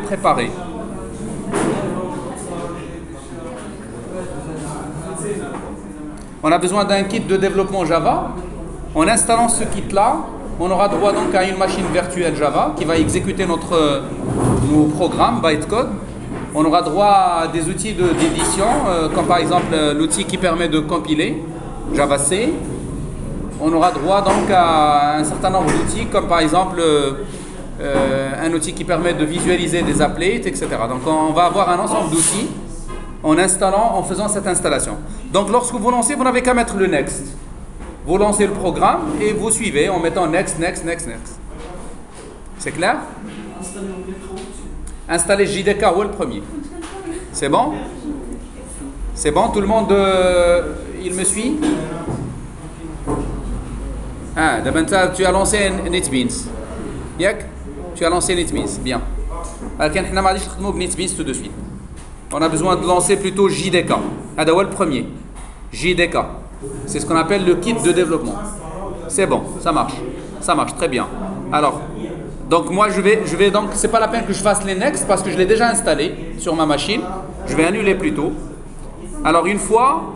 préparé. On a besoin d'un kit de développement Java. En installant ce kit-là, on aura droit donc à une machine virtuelle Java qui va exécuter nos programmes bytecode. On aura droit à des outils d'édition, comme par exemple l'outil qui permet de compiler, Java C. On aura droit donc à un certain nombre d'outils, comme par exemple un outil qui permet de visualiser des applets, etc. Donc on va avoir un ensemble d'outils en faisant cette installation. Donc lorsque vous lancez, vous n'avez qu'à mettre le next. Vous lancez le programme et vous suivez en mettant next, next, next, next. C'est clair? Installer JDK, où est le premier? C'est bon? C'est bon? Tout le monde, il me suit? Ah, d'abord tu as lancé NetBeans. Yak? Tu as lancé NetBeans, bien. Alors, on va NetBeans tout de suite. On a besoin de lancer plutôt JDK. Ah, d'abord le premier. JDK. C'est ce qu'on appelle le kit de développement. C'est bon, ça marche très bien. Alors, donc moi je vais donc, c'est pas la peine que je fasse les next parce que je l'ai déjà installé sur ma machine. Je vais annuler plutôt. Alors une fois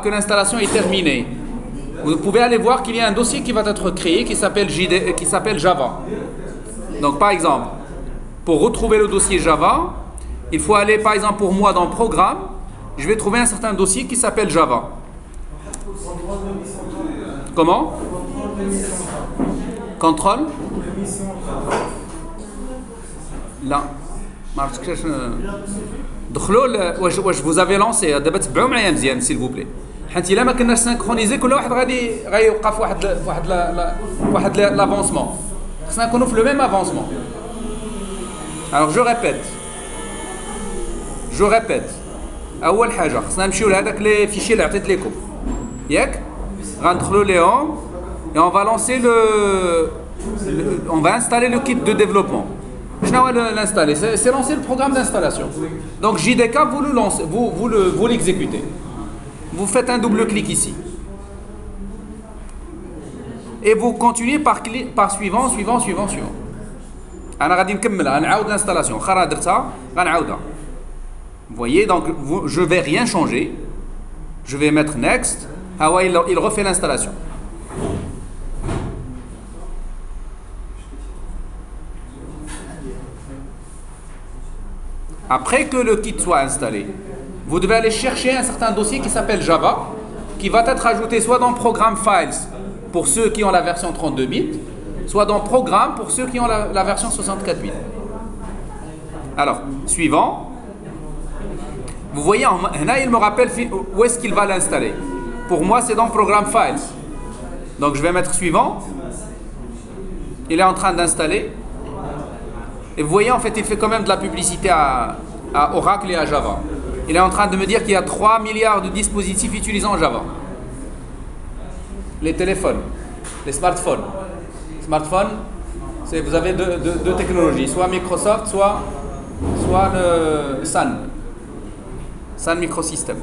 que l'installation est terminée, vous pouvez aller voir qu'il y a un dossier qui va être créé qui s'appelle Java. Donc par exemple, pour retrouver le dossier Java, il faut aller par exemple pour moi dans Programme, je vais trouver un certain dossier qui s'appelle Java. Comment? Contrôle? Là. واش vous avez lancé دابا تبعوا معايا مزيان s'il vous plaît. حيت الا ما كناش سانكرونيزي كل واحد غيوقع في واحد لافونسمون. خصنا نكونوا في لو ميم افونسمون. Alors je répète. اول حاجه خصنا نمشيو لهذاك لي فيشي اللي عطيت لكم. ياك؟ غندخلوا ليهم et on va lancer on va installer le kit de développement. Je vais l'installer. C'est lancer le programme d'installation. Donc JDK, vous le lancez, vous l'exécutez. Vous faites un double clic ici. Et vous continuez par suivant. أنا غادي نكمل غنعاود l'installation. خا راه درتها غنعاودها. Vous voyez, donc je vais rien changer. Je vais mettre next. Ah ouais, il refait l'installation. Après que le kit soit installé, vous devez aller chercher un certain dossier qui s'appelle Java, qui va être ajouté soit dans Programme Files pour ceux qui ont la version 32 bits, soit dans Programme pour ceux qui ont la version 64 bits. Alors, suivant. Vous voyez, là, il me rappelle où est-ce qu'il va l'installer. Pour moi, c'est dans Programme Files. Donc, je vais mettre suivant. Il est en train d'installer. Et vous voyez, en fait, il fait quand même de la publicité à Oracle et à Java. Il est en train de me dire qu'il y a 3 milliards de dispositifs utilisant Java. Les téléphones, les smartphones. Smartphone, vous avez deux technologies, soit Microsoft, soit le Sun Microsystem.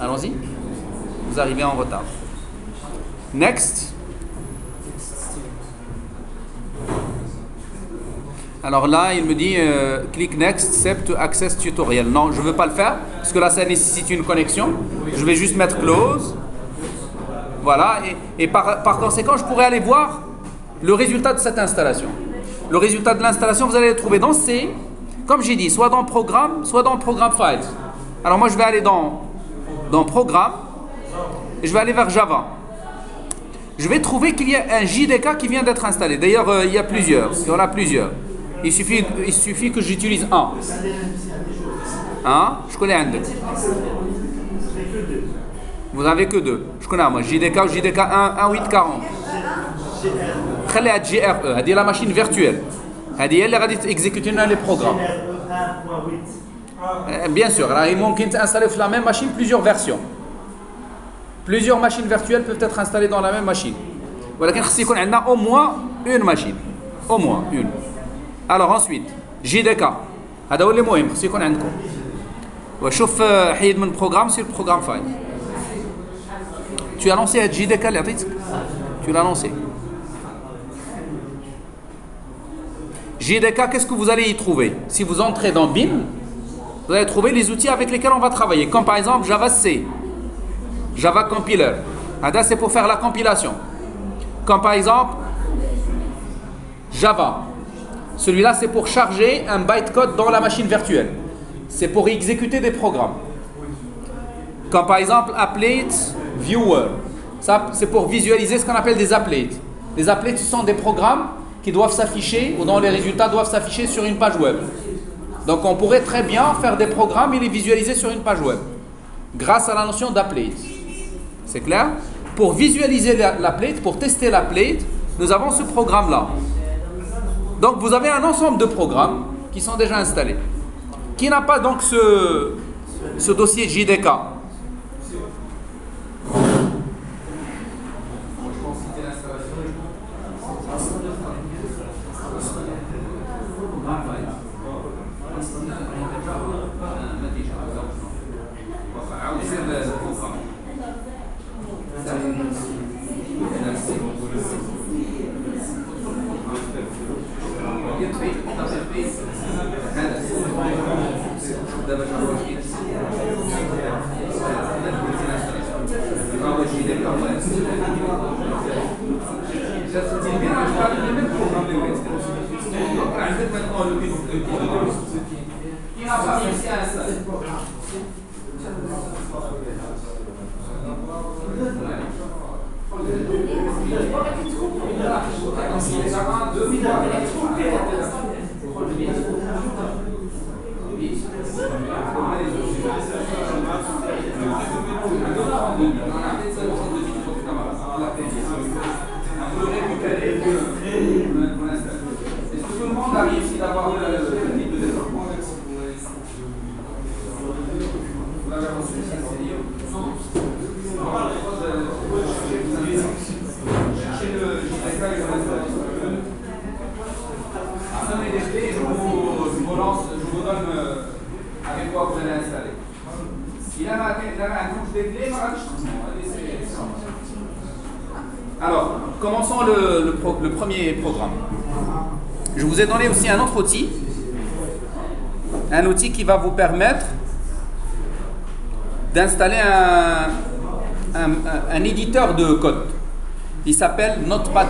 Allons-y. Vous arrivez en retard. Next. Alors là, il me dit click next, step to access tutorial. Non, je ne veux pas le faire parce que là, ça nécessite une connexion. Je vais juste mettre close. Voilà. Et par conséquent, je pourrais aller voir le résultat de cette installation. Le résultat de l'installation, vous allez le trouver dans C, comme j'ai dit, soit dans Programme, soit dans Programme Files. Alors moi, je vais aller dans Programme et je vais aller vers Java. Je vais trouver qu'il y a un JDK qui vient d'être installé. D'ailleurs, il y a plusieurs. Il y en a plusieurs. Il suffit que j'utilise un. Je connais un. Vous n'avez que deux. Je connais moi. JDK ou JDK 1.8.40. خليها GRE. هذه la machine virtuelle. هذه هي اللي غادي exécuter les programmes. Bien sûr, il ممكن installer sur la même machine plusieurs versions. Plusieurs machines virtuelles peuvent être installées dans la même machine. ولكن خص يكون عندنا au moins une machine. Au moins une. Alors ensuite, JDK. هذا هو اللي مهم خص يكون عندكم. وشوف حيد من programme sur le programme file. Tu as lancé un JDK اللي عطيتك. Tu l'as lancé. JDK, qu'est-ce que vous allez y trouver? Si vous entrez dans BIM, vous allez trouver les outils avec lesquels on va travailler, comme par exemple Java C, Java Compiler. Là, c'est pour faire la compilation. Comme par exemple Java. Celui-là, c'est pour charger un bytecode dans la machine virtuelle. C'est pour exécuter des programmes. Comme par exemple Applet Viewer. Ça, c'est pour visualiser ce qu'on appelle des applets. Les applets, ce sont des programmes qui doivent s'afficher, ou dont les résultats doivent s'afficher sur une page web. Donc on pourrait très bien faire des programmes et les visualiser sur une page web, grâce à la notion d'applet. C'est clair? Pour visualiser l'applet, pour tester l'applet, nous avons ce programme-là. Donc vous avez un ensemble de programmes qui sont déjà installés. Qui n'a pas donc ce dossier JDK? Alors, commençons le premier programme. Je vous ai donné aussi un autre outil. Un outil qui va vous permettre d'installer un éditeur de code. Il s'appelle Notepad++.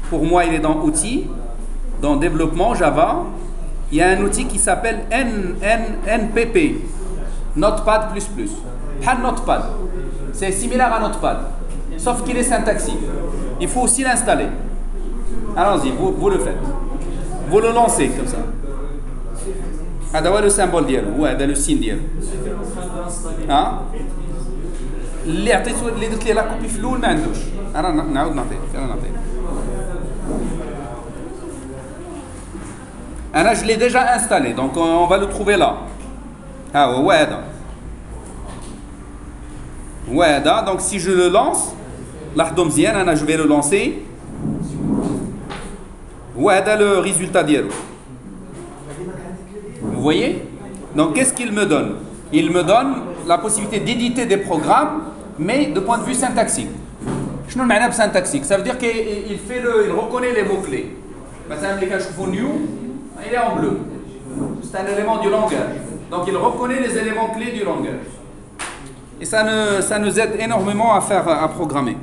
Pour moi, il est dans Outils, dans Développement Java. Il y a un outil qui s'appelle NPP, Notepad++. Notepad, c'est similaire à Notepad, sauf qu'il est syntaxique. Il faut aussi l'installer. Allons-y, vous le faites. Vous le lancez comme ça. هذا le symbole ديالو هذا le signe ديالو. اللي عطيته اللي درت ليه لا كوبي في الاول ما عندوش. انا نعاود نعطيه. Je l'ai déjà installé, donc on va le trouver là. Donc si je le lance, je vais le lancer. Voilà le résultat d'hier. Vous voyez? Donc qu'est-ce qu'il me donne? Il me donne la possibilité d'éditer des programmes, mais de point de vue syntaxique. Je ne sais pas syntaxique. Ça veut dire qu'il reconnaît les mots-clés. Par exemple, il est en bleu. C'est un élément du langage. Donc il reconnaît les éléments clés du langage. Et ça nous aide énormément à programmer.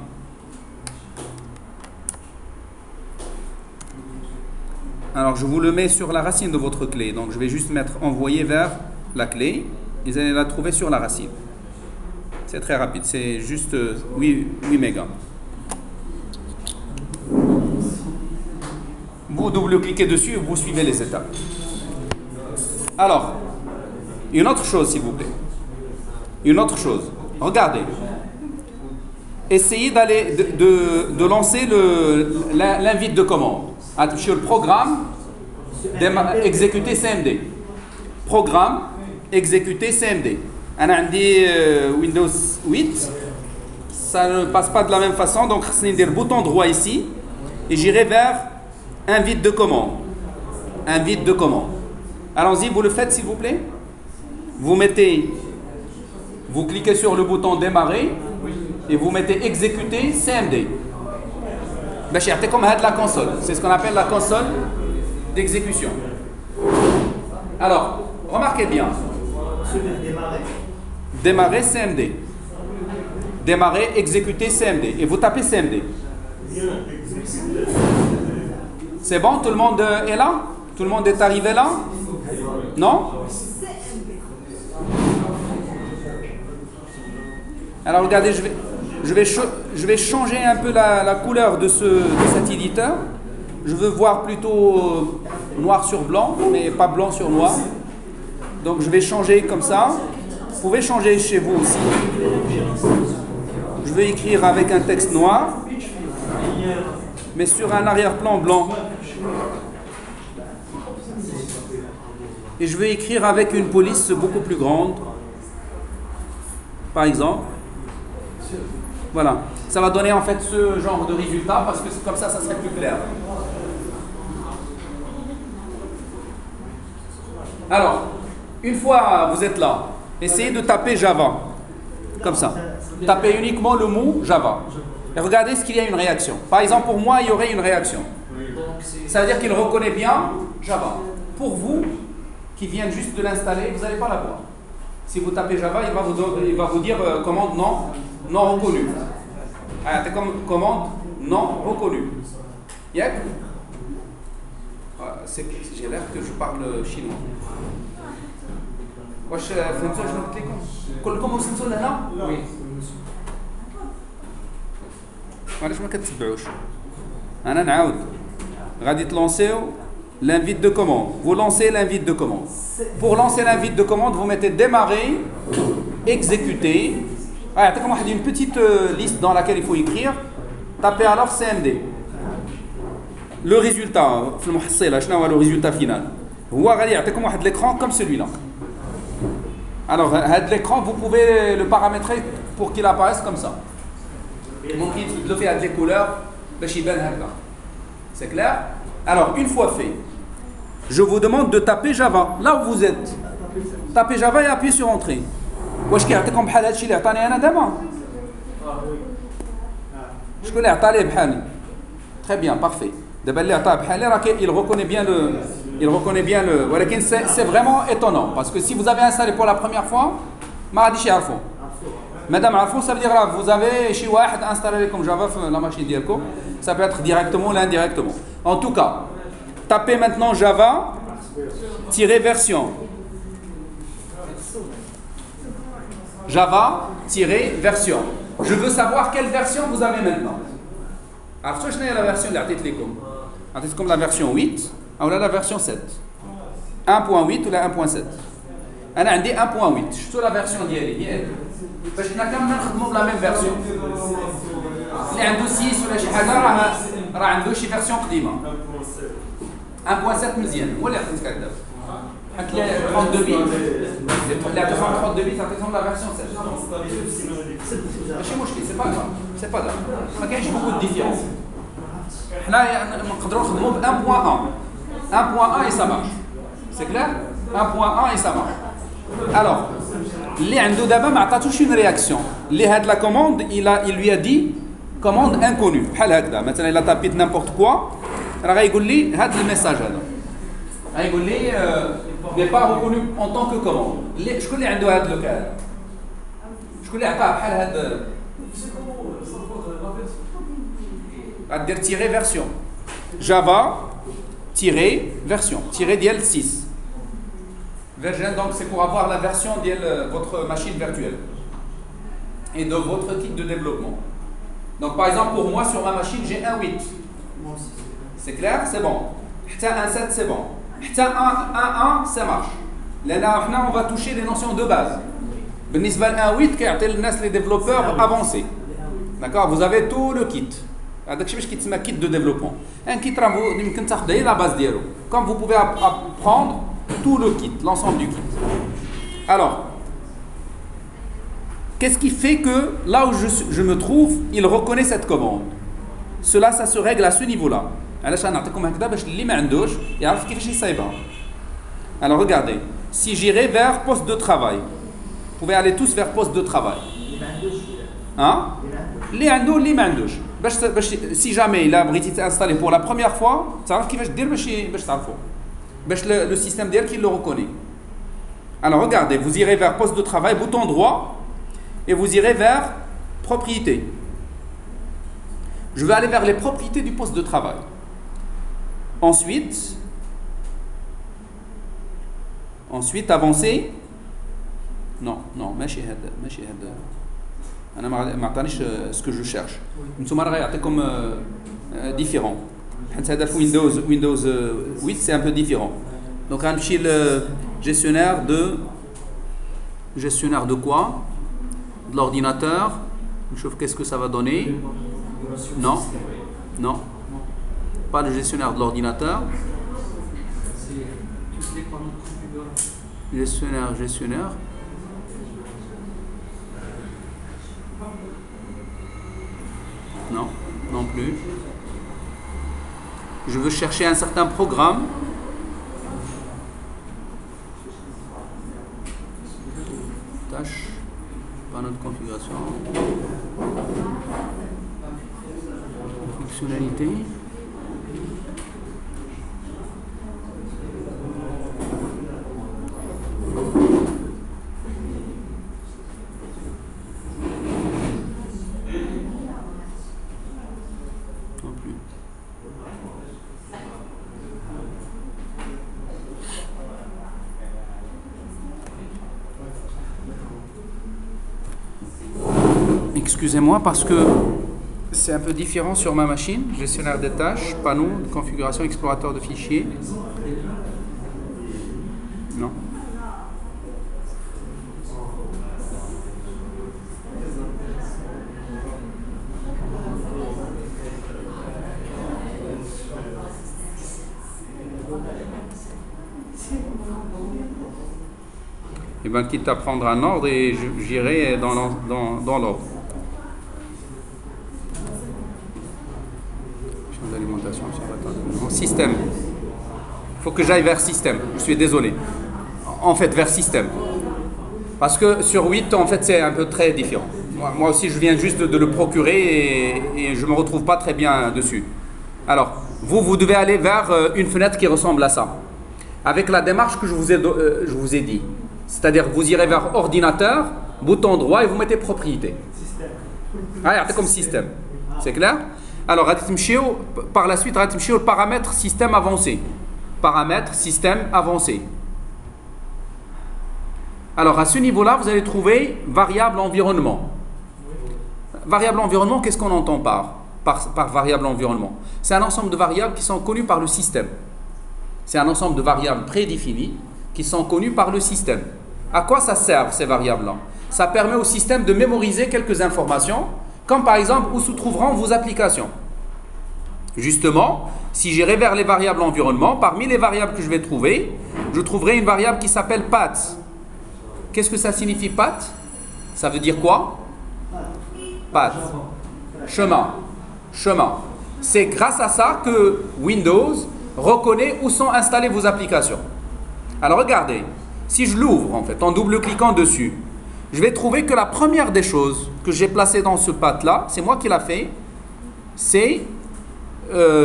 Alors je vous le mets sur la racine de votre clé. Donc je vais juste mettre envoyer vers la clé. Et vous allez la trouver sur la racine. C'est très rapide. C'est juste 8 mégas. Vous double-cliquez dessus et vous suivez les étapes. Alors, une autre chose s'il vous plaît. Une autre chose. Regardez. Essayez de lancer l'invite de commande. Sur le programme, exécuter CMD. Programme, exécuter CMD. On a dit Windows 8. Ça ne passe pas de la même façon. Donc, je vais le bouton droit ici. Et j'irai vers invite de commande. Invite de commande. Allons-y, vous le faites s'il vous plaît. Vous cliquez sur le bouton démarrer et vous mettez exécuter CMD. باش يعطيكم هاد la console. C'est ce qu'on appelle la console d'exécution. Alors, remarquez bien. Démarrer CMD. Démarrer, exécuter CMD. Et vous tapez CMD. C'est bon, tout le monde est là? Tout le monde est arrivé là? Non? Alors regardez, je vais changer un peu la couleur de cet éditeur. Je veux voir plutôt noir sur blanc, mais pas blanc sur noir. Donc je vais changer comme ça. Vous pouvez changer chez vous aussi. Je vais écrire avec un texte noir, mais sur un arrière-plan blanc. Et je vais écrire avec une police beaucoup plus grande, par exemple. Voilà. Ça va donner en fait ce genre de résultat, parce que comme ça serait plus clair. Alors, une fois vous êtes là, essayez de taper Java, comme ça. Tapez uniquement le mot Java. Et regardez ce qu'il y a une réaction. Par exemple, pour moi, il y aurait une réaction. Ça veut dire qu'il reconnaît bien Java. Pour vous, qui viennent juste de l'installer, vous n'allez pas la voir. Si vous tapez Java, il va vous dire commande non reconnue. Commande non reconnue. Yak? J'ai l'air que je parle chinois. واش فهمتوا شنو قلت لكم؟ كلكم وصلتوا لهنا؟ وي. علاش ما كتتبعوش؟ انا نعاود. غادي تلونسيو l'invite de commande. Vous lancez l'invite de commande. Pour lancer l'invite de commande, vous mettez démarrer, exécuter. Ah, il y a une petite liste dans laquelle il faut écrire. Tapez alors CMD. Le résultat, le résultat final. Il y a l'écran comme celui-là. Alors, l'écran, vous pouvez le paramétrer pour qu'il apparaisse comme ça. ممكن تبدلوا فيه هاد les couleurs باش يبان هكذا. C'est clair? Alors, une fois fait, je vous demande de taper Java. Là où vous êtes, tapez Java et appuyez sur Entrée. واش كيعطيكم بحال هادشي اللي عطاني انا دابا؟ شكون اللي عطى ليه بحالي؟ Très bien, parfait. دابا اللي عطاه بحالي راه il reconnaît bien le ولكن c'est vraiment étonnant parce que si vous avez installé pour la première fois ما غاديش يعرفوا. Madame عرفوا, ça veut dire là vous avez شي واحد installé comme Java في la machine ديالكم. Ça peut être directement ou indirectement. En tout cas, tapez maintenant Java-version. Java-version. Je veux savoir quelle version vous avez maintenant. Alors, je sais la version de comme la version 8 ou la version 7. 1.8 ou la 1.7. أنا عندي 1.8. شفتوا la version ديالي باش حنا كاملين نخدموا بلا ميم فيرسيون. اللي عنده 6 ولا شي حاجه راه عنده شي فيرسيون قديمه. 1.7 مزيان هو اللي عطيتك دابا. حيت 32 بيت اللي عطيتهم 32 بيت عطيتهم لا فيرسيون 7. ماشي مشكل سي با غاف ما كاينش بوكو دو ديفيرونس. حنا نقدروا نخدموا ب 1.1 et ça marche. C'est clair? 1.1 et ça marche. Alors, اللي عنده دابا ما عطاتوش une réaction. اللي هاد la commande il lui a dit commande inconnue بحال هكذا. مثلا الا تابيت n'importe quoi راه غايقول لي هاد الميساج هذا. غايقول لي n'est pas reconnu en tant que commande. شكون اللي عنده هاد لو كا؟ شكون اللي عطاه بحال هاد؟ غادير تيري فيرسيون. Java version ديال 6. Version, donc c'est pour avoir la version de votre machine virtuelle et de votre kit de développement. Donc par exemple pour moi sur ma machine j'ai un 8. C'est clair? C'est bon. Un 7 c'est bon. Un 1 ça marche. Là on va toucher les notions de base. بالنسبة ل 8 كيعطي للناس les développeurs avancés. D'accord? Vous avez tout le kit. هذاك باش كيتسمى kit de développement. Un kit راه يمكن تاخذ غير la base ديالو. Comme vous pouvez apprendre tout le kit, l'ensemble du kit. Alors, qu'est-ce qui fait que là où je me trouve, il reconnaît cette commande? Cela, ça se règle à ce niveau-là. Alors, regardez. Si j'irai vers poste de travail, vous pouvez aller tous vers poste de travail. Hein? Les mandouches. Si jamais la brique est installée pour la première fois, le système d'elle qui le reconnaît. Alors regardez, vous irez vers poste de travail, bouton droit, et vous irez vers propriété. Je vais aller vers les propriétés du poste de travail. Ensuite, avancer. Non, ماشي هذا. أنا ما عطانيش ce que je cherche. نتوما راه يعطيكم différent. حيت هذا في Windows 8 c'est un peu différent. Donc غنمشي le gestionnaire de quoi? De l'ordinateur. Je qu'est-ce que ça va donner? Non. Pas le gestionnaire de l'ordinateur. Gestionnaire. Non plus. Je veux chercher un certain programme. Tâche. Panneau de configuration. Fonctionnalité. Excusez-moi parce que c'est un peu différent sur ma machine. Gestionnaire des tâches, panneau de configuration, explorateur de fichiers. Non. Et bien quitte à prendre un ordre et j'irai dans l'ordre. D'alimentation, système. Il faut que j'aille vers système. Je suis désolé. En fait, vers système. Parce que sur 8, en fait, c'est un peu très différent. Moi aussi, je viens juste de le procurer et je ne me retrouve pas très bien dessus. Alors, vous devez aller vers une fenêtre qui ressemble à ça. Avec la démarche que je vous ai dit. C'est-à-dire que vous irez vers ordinateur, bouton droit et vous mettez propriété. C'est comme système. C'est clair? Alors, par la suite, le paramètre système avancé. Paramètre système avancé. Alors, à ce niveau-là, vous allez trouver variable environnement. Variable environnement, qu'est-ce qu'on entend par variable environnement? C'est un ensemble de variables qui sont connues par le système. C'est un ensemble de variables prédéfinies qui sont connues par le système. À quoi ça sert, ces variables-là? Ça permet au système de mémoriser quelques informations, comme par exemple où se trouveront vos applications. Justement, si j'irai vers les variables environnement, parmi les variables que je vais trouver, je trouverai une variable qui s'appelle path. Qu'est-ce que ça signifie path? Ça veut dire quoi? Path. Chemin. C'est grâce à ça que Windows reconnaît où sont installées vos applications. Alors regardez, si je l'ouvre en fait, en double-cliquant dessus, je vais trouver que la première des choses que j'ai placées dans ce path-là, c'est moi qui l'a fait, c'est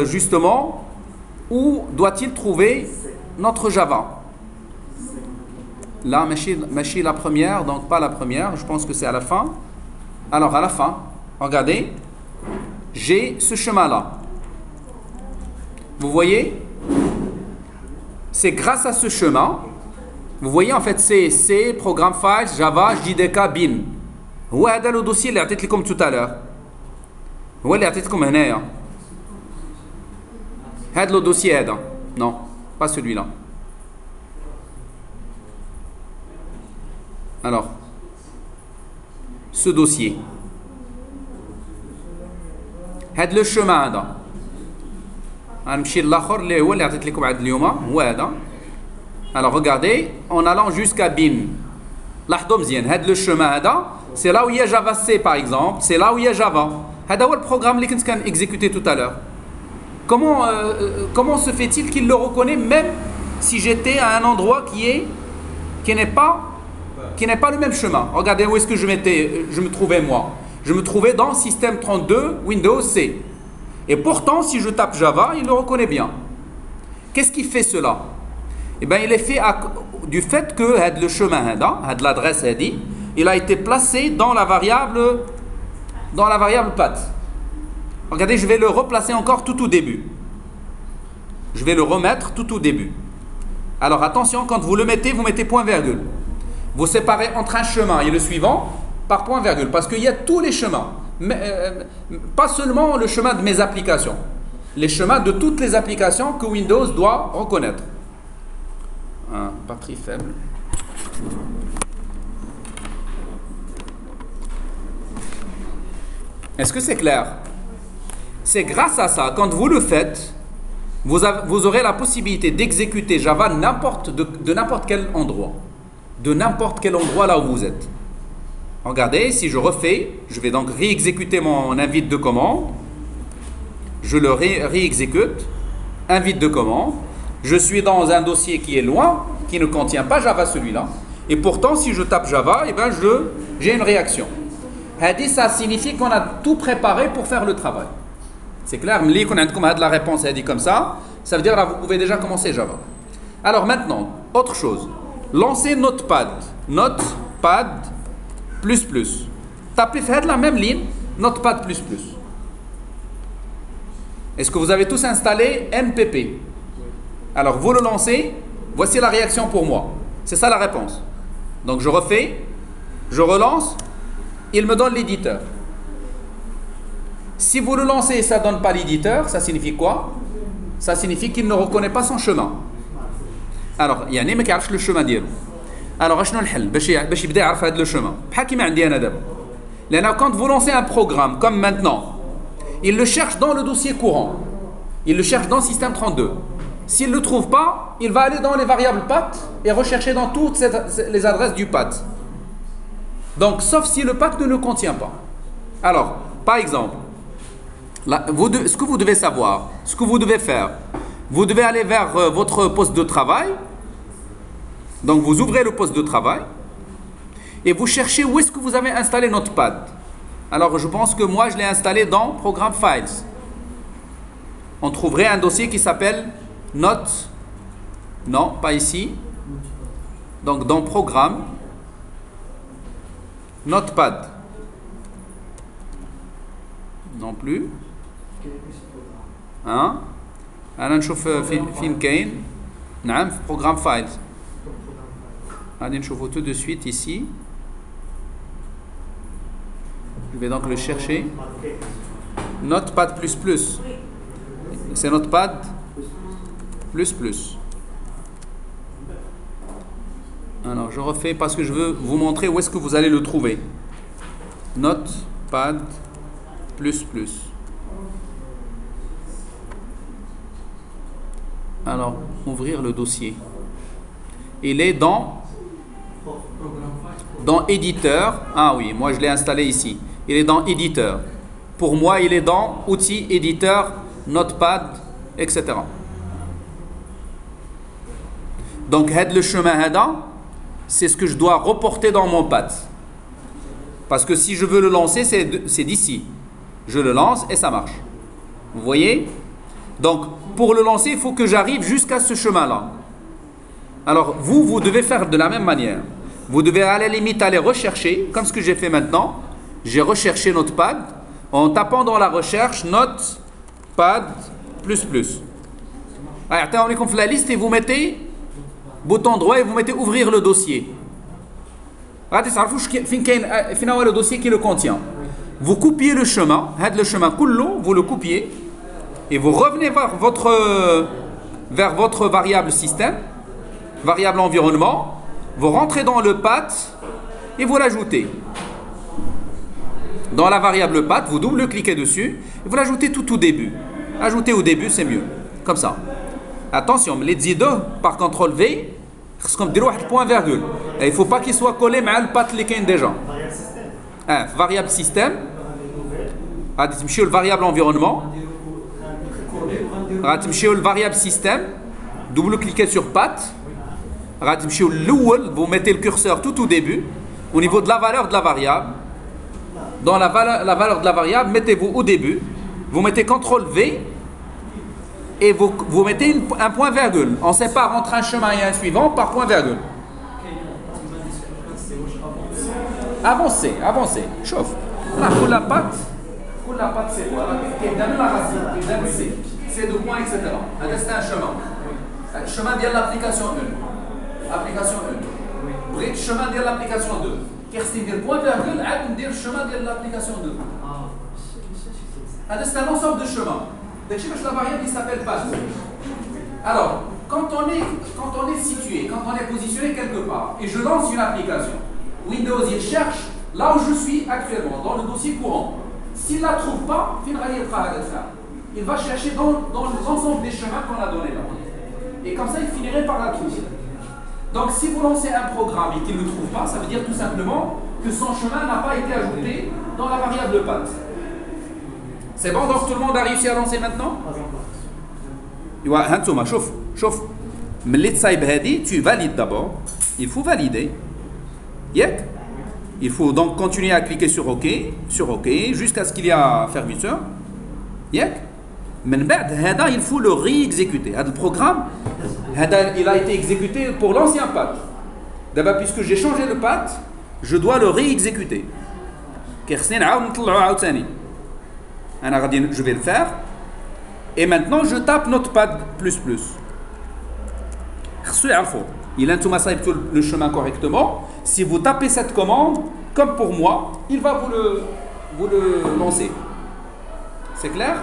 justement où doit-il trouver notre Java. Là, Machi la première, donc pas la première, je pense que c'est à la fin. Alors à la fin, regardez, j'ai ce chemin-là. Vous voyez? C'est grâce à ce chemin, vous voyez en fait c'est C, Programme Files, Java, JDK, bin. هو هذا le dossier اللي عطيت لكم tout à l'heure. هو اللي عطيتكم هنايا. هذا le dossier هذا. Non, pas celui-là. Alors, ce dossier. هذا le chemin هذا. غنمشي للاخر اللي هو اللي عطيت لكم عاد اليوم هو هذا. Alors regardez, en allant jusqu'à bin. لاحظوا مزيان هذا le chemin هذا c'est là où il y a Java C par exemple, c'est là où il y a Java. هذا هو البروغرام اللي كنت exécuté tout à l'heure. Comment se fait-il qu'il le reconnaît même si j'étais à un endroit qui n'est pas le même chemin? Regardez où est-ce que je me trouvais moi. je me trouvais dans Système 32 Windows C. Et pourtant, si je tape Java, il le reconnaît bien. Qu'est-ce qui fait cela? Eh bien, il est fait du fait que le chemin, l'adresse, il a été placé dans la variable path. Regardez, je vais le replacer encore tout au début. Je vais le remettre tout au début. Alors attention, quand vous le mettez, vous mettez point virgule. Vous séparez entre un chemin et le suivant par point virgule, parce qu'il y a tous les chemins. Mais, pas seulement le chemin de mes applications, les chemins de toutes les applications que Windows doit reconnaître. Batterie faible. Est-ce que c'est clair? C'est grâce à ça, quand vous le faites, vous aurez la possibilité d'exécuter Java de n'importe quel endroit. De n'importe quel endroit là où vous êtes. Regardez, si je refais, je vais donc réexécuter mon invite de commande. Je le réexécute. Invite de commande. Je suis dans un dossier qui est loin, qui ne contient pas Java celui-là. Et pourtant, si je tape Java, eh ben j'ai une réaction. Ça signifie qu'on a tout préparé pour faire le travail. C'est clair, mais qu'on a la réponse comme ça veut dire là vous pouvez déjà commencer Java. Alors maintenant, autre chose. Lancez Notepad. Notepad++. Tapez faites la même ligne, Notepad++. Est-ce que vous avez tous installé NPP? Alors vous le lancez, voici la réaction pour moi. C'est ça la réponse. Donc je refais, je relance, il me donne l'éditeur. Si vous le lancez et ça ne donne pas l'éditeur, ça signifie quoi? Ça signifie qu'il ne reconnaît pas son chemin. Alors, il y a un qui ne le chemin d'eux. Alors, je vais le faire le chemin. Quand vous lancez un programme comme maintenant, il le cherche dans le dossier courant. Il le cherche dans le système 32. S'il ne le trouve pas, il va aller dans les variables path et rechercher dans toutes les adresses du path. Donc, sauf si le path ne le contient pas. Alors, par exemple, là, ce que vous devez savoir, ce que vous devez faire, vous devez aller vers votre poste de travail. Donc, vous ouvrez le poste de travail et vous cherchez où est-ce que vous avez installé Notepad. Alors, je pense que moi, je l'ai installé dans Program Files. On trouverait un dossier qui s'appelle Note. Non, pas ici. Donc, dans Programme, Notepad. Non plus. Hein? أنا نشوف فين كاين. نعم في Program Files. Allez, نشوفه tout de suite ici. Je vais donc le chercher. Notepad++. C'est Notepad++. Alors, je refais parce que je veux vous montrer où est-ce que vous allez le trouver. Notepad++. Alors, ouvrir le dossier. Il est dans éditeur. Ah oui, moi je l'ai installé ici. Il est dans éditeur. Pour moi, il est dans outils, éditeur, Notepad, etc. Donc, le chemin c'est ce que je dois reporter dans mon path. Parce que si je veux le lancer, c'est d'ici. Je le lance et ça marche. Vous voyez? Donc, pour le lancer, il faut que j'arrive jusqu'à ce chemin-là. Alors, vous devez faire de la même manière. Vous devez à la limite aller rechercher, comme ce que j'ai fait maintenant. J'ai recherché Notepad en tapant dans la recherche Notepad++. Allez, on fait la liste et vous mettez bouton droit et vous mettez ouvrir le dossier. Le dossier qui le contient. Vous copiez le chemin, vous le copiez et vous revenez vers votre variable système, variable environnement, vous rentrez dans le path et vous l'ajoutez. Dans la variable path, vous double-cliquez dessus et vous l'ajoutez tout au début. Ajouter au début, c'est mieux. Comme ça. Attention, les deux par CTRL V, c'est comme dire point virgule. Il ne faut pas qu'il soit collé à le path qui est déjà. Variable système. Le variable environnement. Le variable système. Double-cliquez sur path. Vous mettez le curseur tout au début, au niveau de la valeur de la variable. dans la valeur de la variable, mettez-vous au début, vous mettez CTRL V et vous mettez un point virgule. On sépare entre un chemin et un suivant par point virgule. Avancez, avancez. Chauffe. Là, pour la patte c'est quoi? Qui est dans la racine, c'est de points, etc. C'est un chemin. Le chemin de l'application 1. Application 1. Le chemin de l'application 2. Qu'est-ce que c'est? Point virgule, on dit le chemin de l'application 2. C'est un ensemble de chemins. Donc, la variable s'appelle patte. Alors, quand on est situé, quand on est positionné quelque part, et je lance une application, Windows il cherche là où je suis actuellement, dans le dossier courant. S'il ne la trouve pas, il va chercher dans l'ensemble des chemins qu'on a donnés là. Et comme ça, il finirait par la trouver. Donc, si vous lancez un programme et qu'il ne le trouve pas, ça veut dire tout simplement que son chemin n'a pas été ajouté dans la variable patte. C'est bon, donc tout le monde a réussi à lancer maintenant? Chauffe. Tu valides d'abord. Il faut valider. Il faut donc continuer à cliquer sur OK, jusqu'à ce qu'il y ait fermeture. Il faut le réexécuter. Le programme, il a été exécuté pour l'ancien path. D'abord, puisque j'ai changé le path, je dois le réexécuter. Je vais le faire. Et maintenant, je tape Notepad++. Il a le chemin correctement. Si vous tapez cette commande, comme pour moi, il va vous le lancer. C'est clair?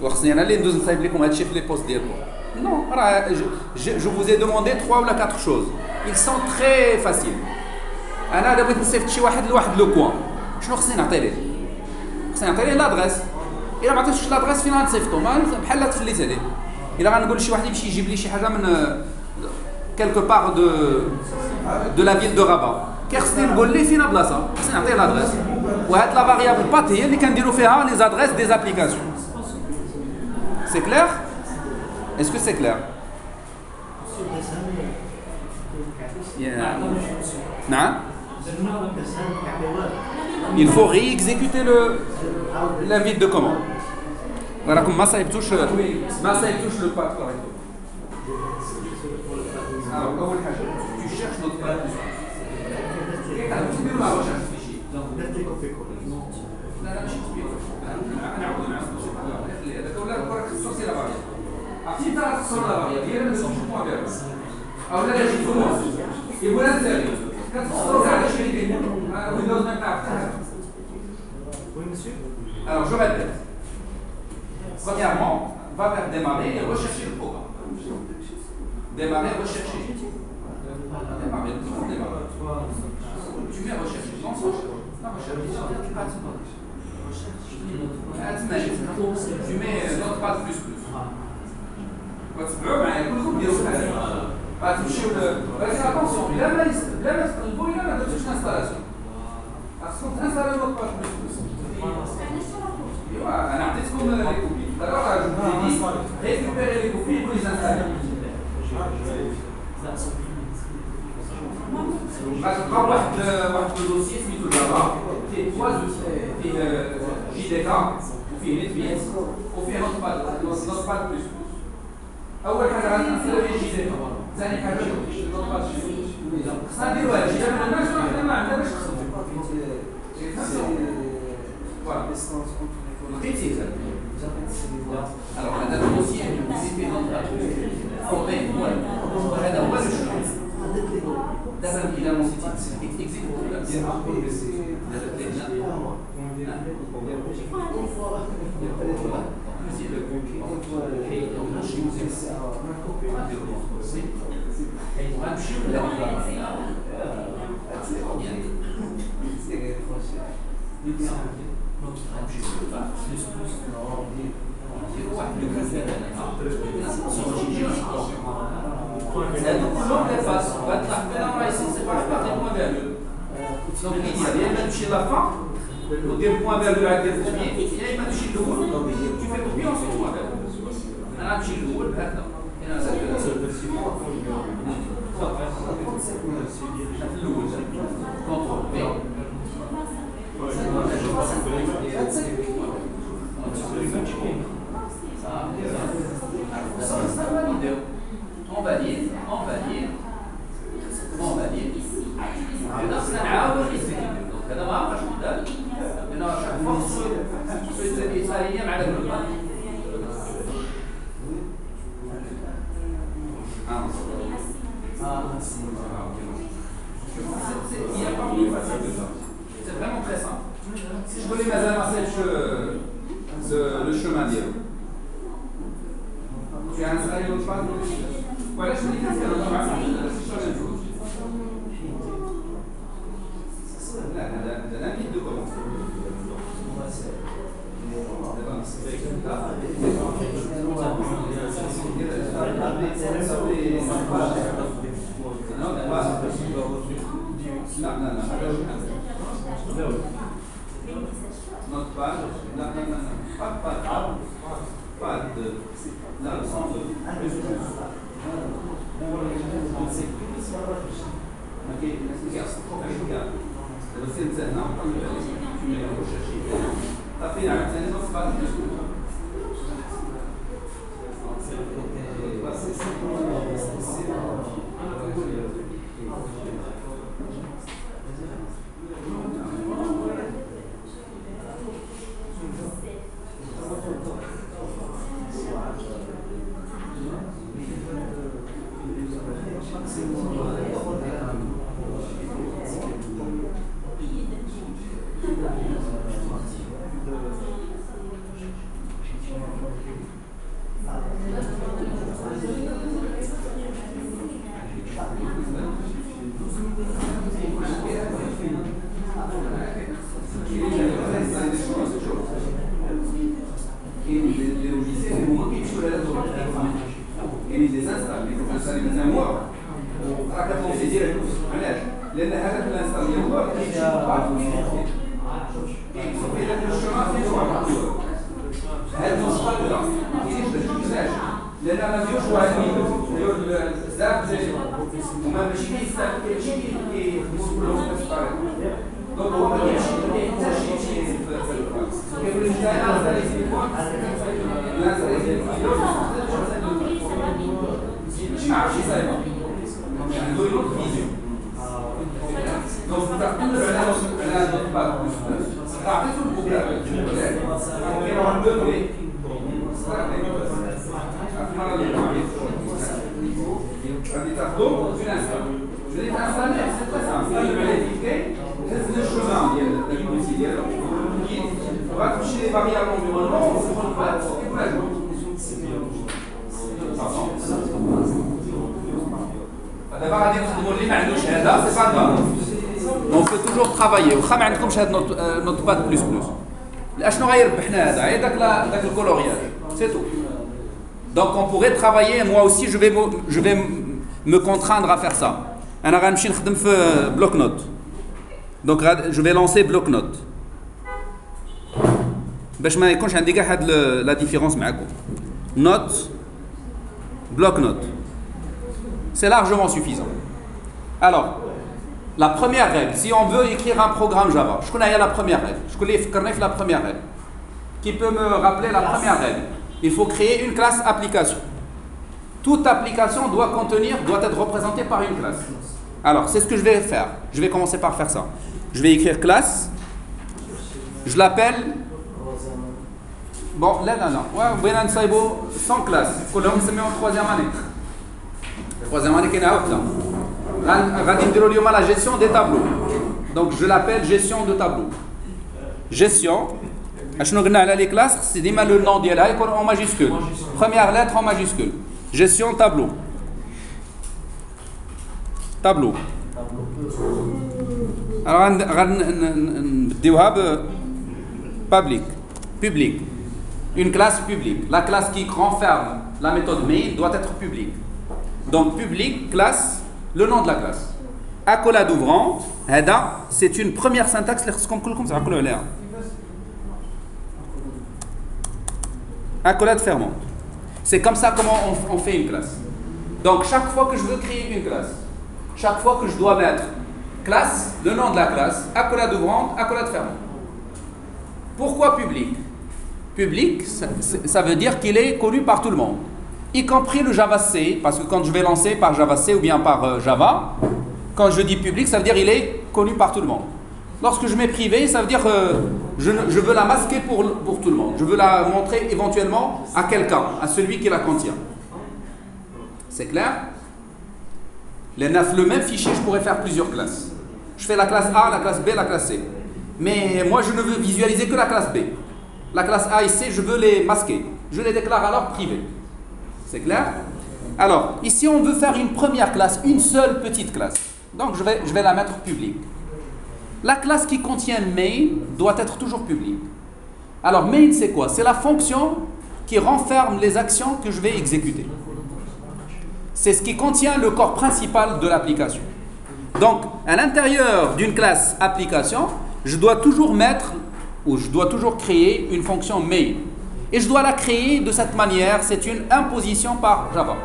Non, je vous ai demandé 3 ou 4 choses. Ils sont très faciles. أنا بغيت نصيفط شي واحد لواحد لو كوان. شنو خصني نعطي ليه؟ خصني نعطي ليه لادريس. إلا ما عطيتش لادريس فين غنصيفطو؟ بحال تفليت عليه. إلا غنقول لشي واحد يمشي يجيب لي شي حاجة من quelque part de la ville de Rabat. خصني نقول ليه فين بلاصة؟ خصني نعطيه لادريس. وهاد لا فاريابل بات هي اللي كنديرو فيها les adresses des applications. C'est clair? Est-ce que c'est clair? Non? Il faut réexécuter l'invite de commande. Voilà comme ça il touche le path correctement. Alors, tu cherches notre path. Tu la recherche fichier. عرفتي ترى تصور لا فاريابل هي اللي نشوفوها بها او لا يجي فلوس يقول انت كتصور على شي اللي ويندوز ما تعرفش. Alors je répète. Premièrement, va vers démarrer et rechercher le programme. Démarrer, rechercher. Démarrer. Tu mets rechercher. Non, ça recherche. Tu mets Notepad++. وتتبعوا معايا كلكم ديروا بحال هكا غتمشيو ولكن اتونسيون بلا ما تقلبوا الا ما درتوش انستالاسيون خاصكم تانستاليو Notepad++. ايوا انا عطيتكم لي كوبي دابا جبتي ريكوبيري لي كوبي وليزانستالي غتلقاو واحد الدوسي سميتو جافا فيه 3 فيه JDK وفيه نتبيس وفيه Notepad++. أول حاجة غنستعملوا هي JDK. ثاني حاجة Notepad++. خصنا نديرو هادشي دابا الناس حنا ما عندنا باش لقيتي alors هذا الدوسي اللي فيه Notepad++. هذا هو الشغل. دابا إلا نسيتي اكزيكوت Donc il y a même chez la fin, au deuxième point virgule avec des points, il y a même chez le haut, tu fais copier ensuite point virgule. أنا أمشي الأول بهكذا. On valide. هذا ما عرفش قدام لأنه شاف فرص إسرائيلية مع ذلك c'est vraiment très simple. Je connais le chemin d'hier. Tu as installé l'autre phase. Voilà, je te dis que c'est l'autre phase. C'est la limite de commencer. Notre page, pas de la leçon de você dizer não, tu me tá pirando, você não faz isso. لأن هذا الإنسان ينظر هذا المشكلة لأن أنا مش واحد يقول الزاب وما ماشي كيستعمل شيء كيخدموا كلهم بنفس الطريقة دونك هو ما كاينش حتى شي كيقول لك ما عرفتش يسايبها عنده لوط فيزيون دونك تعتمد على notre bac عطيته البوكا كاين واحد الدوغري غادي تاخدو في الانستال غادي تانستالي سي تري سامبل تقلب عليه فين كاين تهز الشومان ديال البوسي ديالو وغتمشي لي فاريابل انفيرونمون وتدخل دابا غادي نخدموا اللي ما عندوش هذا سي با غاف on peut toujours travailler واخا ما عندكمش هاد نوت باد بلس بلس اشنو غيربحنا هذا غير داك الكولورياج سي تو donc on pourrait travailler moi aussi je vais me contraindre à faire ça انا غنمشي نخدم في بلوك نوت donc je vais lancer بلوك نوت باش ما يكونش عندي كاع هاد لا ديفيرونس معاكم نوت بلوك نوت c'est largement suffisant. Alors, la première règle, si on veut écrire un programme Java, je connais la première règle, je connais la première règle. Qui peut me rappeler la première règle? Il faut créer une classe application. Toute application doit être représentée par une classe. Alors, c'est ce que je vais faire. Je vais commencer par faire ça. Je vais écrire classe. Je l'appelle. Bon, là, non. Ouais, on va sans classe. Qu'on se met en troisième année. Troisième année, la gestion des tableaux. Donc je l'appelle gestion de tableau. Gestion. Les classes, c'est le nom en majuscule. Première lettre en majuscule. Gestion tableau. Tableau. Alors public. Une classe publique. La classe qui renferme la méthode main doit être publique. Donc public, classe, le nom de la classe. Accolade ouvrante, c'est une première syntaxe. Accolade fermante. C'est comme ça comment on fait une classe. Donc chaque fois que je veux créer une classe, chaque fois que je dois mettre classe, le nom de la classe, accolade ouvrante, accolade fermante. Pourquoi public? Public, ça veut dire qu'il est connu par tout le monde, y compris le Java C, parce que quand je vais lancer par Java C ou bien par Java, quand je dis public, ça veut dire qu'il est connu par tout le monde. Lorsque je mets privé, ça veut dire je veux la masquer pour tout le monde. Je veux la montrer éventuellement à quelqu'un, à celui qui la contient. C'est clair? Le même fichier, je pourrais faire plusieurs classes. Je fais la classe A, la classe B, la classe C. Mais moi, je ne veux visualiser que la classe B. La classe A et C, je veux les masquer. Je les déclare alors privées. C'est clair? Alors, ici, on veut faire une première classe, une seule petite classe. Donc, je vais la mettre publique. La classe qui contient main doit être toujours publique. Alors, main, c'est quoi? C'est la fonction qui renferme les actions que je vais exécuter. C'est ce qui contient le corps principal de l'application. Donc, à l'intérieur d'une classe application, je dois toujours mettre, ou je dois toujours créer une fonction main. Et je dois la créer de cette manière, c'est une imposition par Java.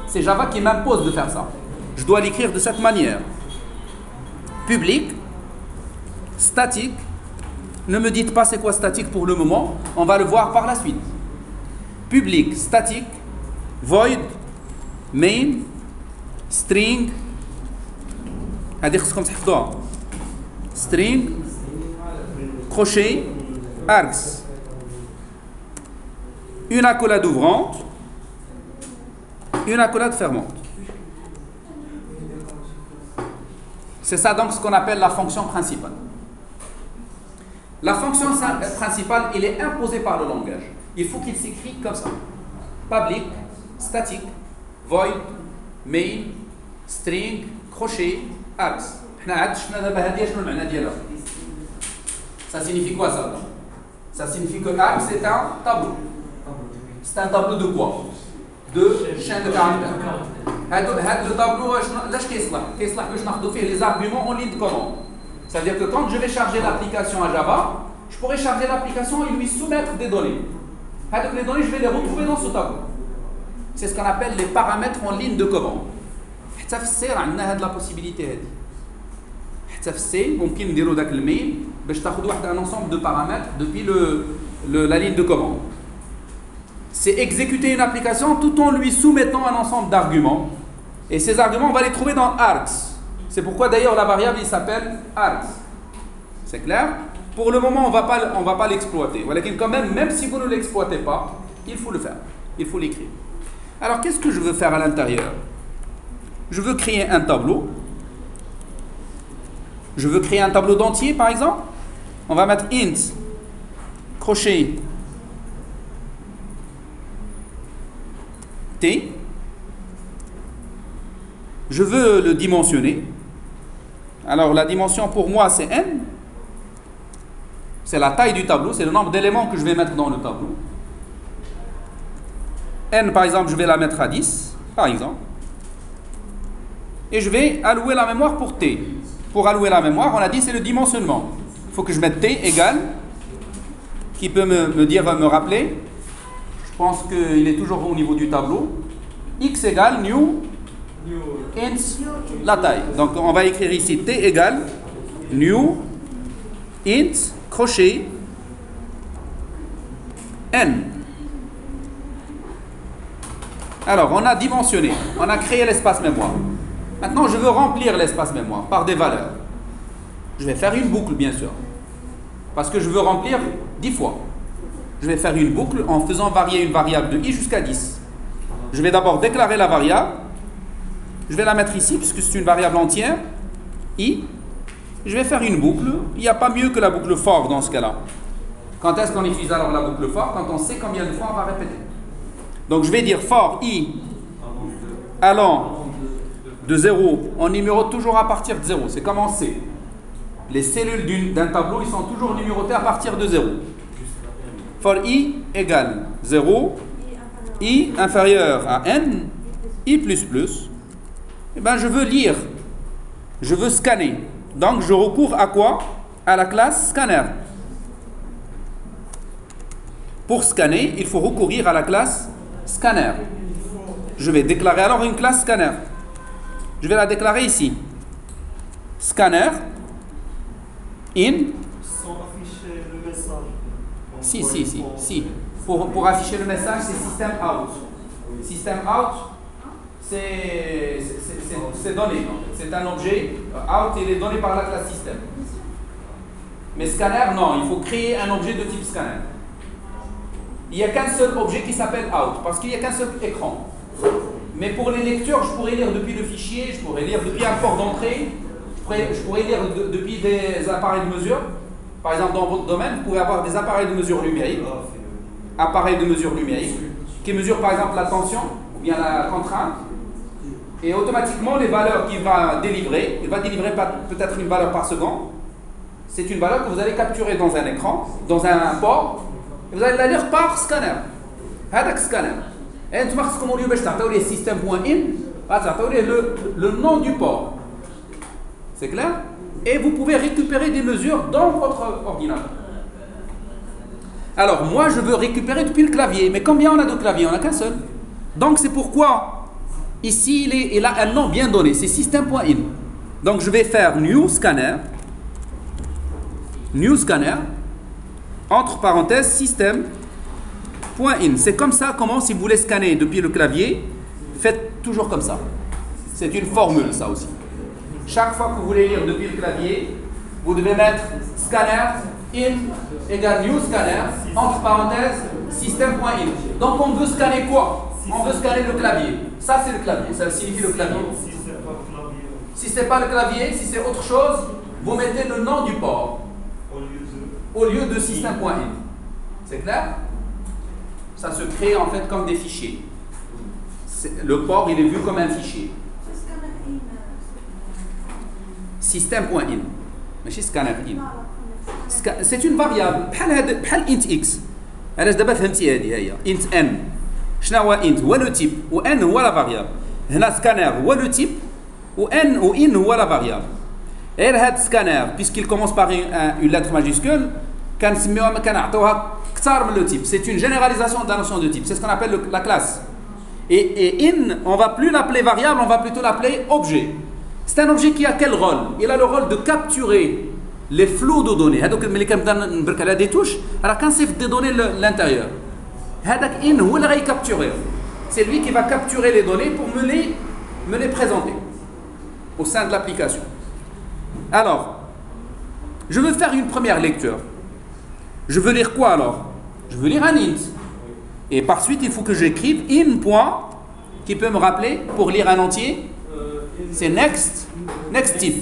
C'est Java qui m'impose de faire ça. Je dois l'écrire de cette manière. Public, statique, ne me dites pas c'est quoi statique pour le moment, on va le voir par la suite. Public, statique, void, main, string, string, crochet, args, une accolade ouvrante, une accolade fermante. C'est ça donc ce qu'on appelle la fonction principale. La fonction principale, elle est imposée par le langage. Il faut qu'il s'écrit comme ça. Public, statique, void, main, string, crochet, args. Ça signifie quoi ça? Ça signifie que args c'est un tableau. C'est un tableau de quoi? De chaîne de caractères. Le tableau, les arguments en ligne de commande. Ça veut dire que quand je vais charger l'application à Java, je pourrais charger l'application et lui soumettre des données. Les données, je vais les retrouver dans ce tableau. C'est ce qu'on appelle les paramètres en ligne de commande. On a la possibilité. ممكن نديروا داك الميل باش تاخذ واحد un ensemble de paramètres depuis la ligne de commande. C'est exécuter une application tout en lui soumettant un ensemble d'arguments. Et ces arguments, on va les trouver dans args. C'est pourquoi d'ailleurs la variable il s'appelle args. C'est clair? Pour le moment, on va pas l'exploiter. Voilà, quand même si vous ne l'exploitez pas, il faut le faire. Il faut l'écrire. Alors, qu'est-ce que je veux faire à l'intérieur? Je veux créer un tableau. Je veux créer un tableau d'entier, par exemple. On va mettre int, crochet, t. Je veux le dimensionner. Alors, la dimension pour moi, c'est n. C'est la taille du tableau, c'est le nombre d'éléments que je vais mettre dans le tableau. N, par exemple, je vais la mettre à 10, par exemple. Et je vais allouer la mémoire pour T. Pour allouer la mémoire, on a dit c'est le dimensionnement. Il faut que je mette T égale. Qui peut me rappeler? Je pense qu'il est toujours au niveau du tableau. X égale new int la taille. Donc on va écrire ici T égale new int crochet n. Alors on a dimensionné, on a créé l'espace mémoire. Maintenant je veux remplir l'espace mémoire par des valeurs. Je vais faire une boucle bien sûr, parce que je veux remplir 10 fois. Je vais faire une boucle en faisant varier une variable de i jusqu'à 10. Je vais d'abord déclarer la variable. Je vais la mettre ici puisque c'est une variable entière, i. Je vais faire une boucle. Il n'y a pas mieux que la boucle for dans ce cas-là. Quand est-ce qu'on utilise alors la boucle for? Quand on sait combien de fois on va répéter. Donc je vais dire for i allant de 0, on numérote toujours à partir de 0. C'est comme en C. Les cellules d'un tableau, ils sont toujours numérotées à partir de 0. For i égale 0, i inférieur à n, i++. Eh bien, je veux lire, je veux scanner. Donc, je recours à quoi? À la classe scanner. Pour scanner, il faut recourir à la classe scanner. Je vais déclarer alors une classe scanner. Je vais la déclarer ici. Scanner in. Sans afficher le message. Si. Pour afficher le message, c'est system out. System out, c'est donné. C'est un objet. Out, il est donné par la classe system. Mais scanner, non, il faut créer un objet de type scanner. Il n'y a qu'un seul objet qui s'appelle out, parce qu'il n'y a qu'un seul écran. Mais pour les lecteurs, je pourrais lire depuis le fichier, je pourrais lire depuis un port d'entrée, je pourrais lire depuis des appareils de mesure. Par exemple, dans votre domaine, vous pouvez avoir des appareils de mesure numérique, qui mesurent par exemple la tension ou bien la contrainte. Et automatiquement, les valeurs qu'il va délivrer, il va délivrer peut-être une valeur par seconde. C'est une valeur que vous allez capturer dans un écran, dans un port, et vous allez la lire par scanner. هذاك scanner. Et vous خصكم اليوم باش تعطيو ليه system.in, تعطيو ليه le nom du port. C'est clair? Et vous pouvez récupérer des mesures dans votre ordinateur. Alors, moi, je veux récupérer depuis le clavier. Mais combien on a de claviers? On n'a qu'un seul. Donc, c'est pourquoi, ici, il a un nom bien donné. C'est system.in. Donc, je vais faire new scanner, entre parenthèses, system.in. C'est comme ça, comment, si vous voulez scanner depuis le clavier, faites toujours comme ça. C'est une formule, ça aussi. Chaque fois que vous voulez lire depuis le clavier, vous devez mettre scanner in égale new scanner, entre parenthèses, system.in. Donc on veut scanner quoi? On veut scanner le clavier. Ça c'est le clavier, ça signifie le clavier. Si ce n'est pas le clavier, si c'est autre chose, vous mettez le nom du port au lieu de system.in. C'est clair? Ça se crée en fait comme des fichiers. Le port il est vu comme un fichier. System.in, mais scanner in. C'est une variable بحال int x. علاش دابا فهمتي هذه هي int n. شنو هو int؟ هو لو تيب و n هو لا فاريابل. هنا سكانر هو لو تيب و n و in هو لا فاريابل. غير هاد سكانر puisqu'il commence par une lettre majuscule كنسميوها كنعطيوها كثار من لو تيب. C'est une généralisation de la notion de type. C'est ce qu'on appelle la classe. Et in, on va plus l'appeler variable, on va plutôt l'appeler objet. C'est un objet qui a quel rôle? Il a le rôle de capturer les flux de données. هذوك ملي كنبدا نبرك على دي توش راه كنصيفط des données l'intérieur. هذاك in هو اللي غيكابتوري. C'est lui qui va capturer les données pour me les présenter au sein de l'application. Alors, je veux faire une première lecture. Je veux lire quoi alors? Je veux lire un int. Et par suite, il faut que j'écrive in point qui peut me rappeler pour lire un entier. C'est next if,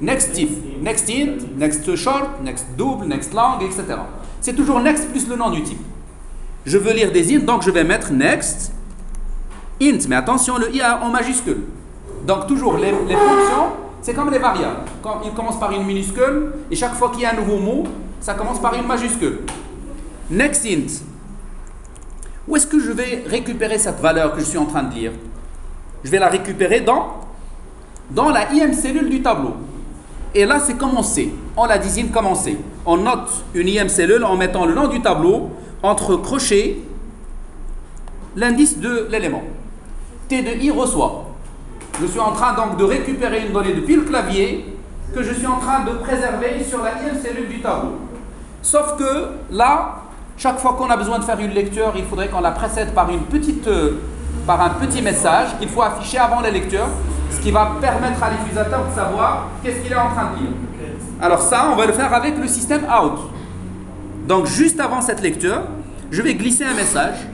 next int, next short, next double, next long, etc. C'est toujours next plus le nom du type. Je veux lire des int, donc je vais mettre next int. Mais attention, le i en majuscule. Donc toujours les fonctions, c'est comme les variables. Quand il commence par une minuscule, et chaque fois qu'il y a un nouveau mot, ça commence par une majuscule. Next int. Où est-ce que je vais récupérer cette valeur que je suis en train de lire? Je vais la récupérer dans la IM cellule du tableau. Et là, c'est commencé. On la désigne commencé. On note une IM cellule en mettant le nom du tableau entre crochets, l'indice de l'élément. T de I reçoit. Je suis en train donc de récupérer une donnée depuis le clavier que je suis en train de préserver sur la IM cellule du tableau. Sauf que là, chaque fois qu'on a besoin de faire une lecture, il faudrait qu'on la précède par un petit message qu'il faut afficher avant la lecture, ce qui va permettre à l'utilisateur de savoir qu'est-ce qu'il est en train de lire. Alors ça, on va le faire avec le système out. Donc juste avant cette lecture, je vais glisser un message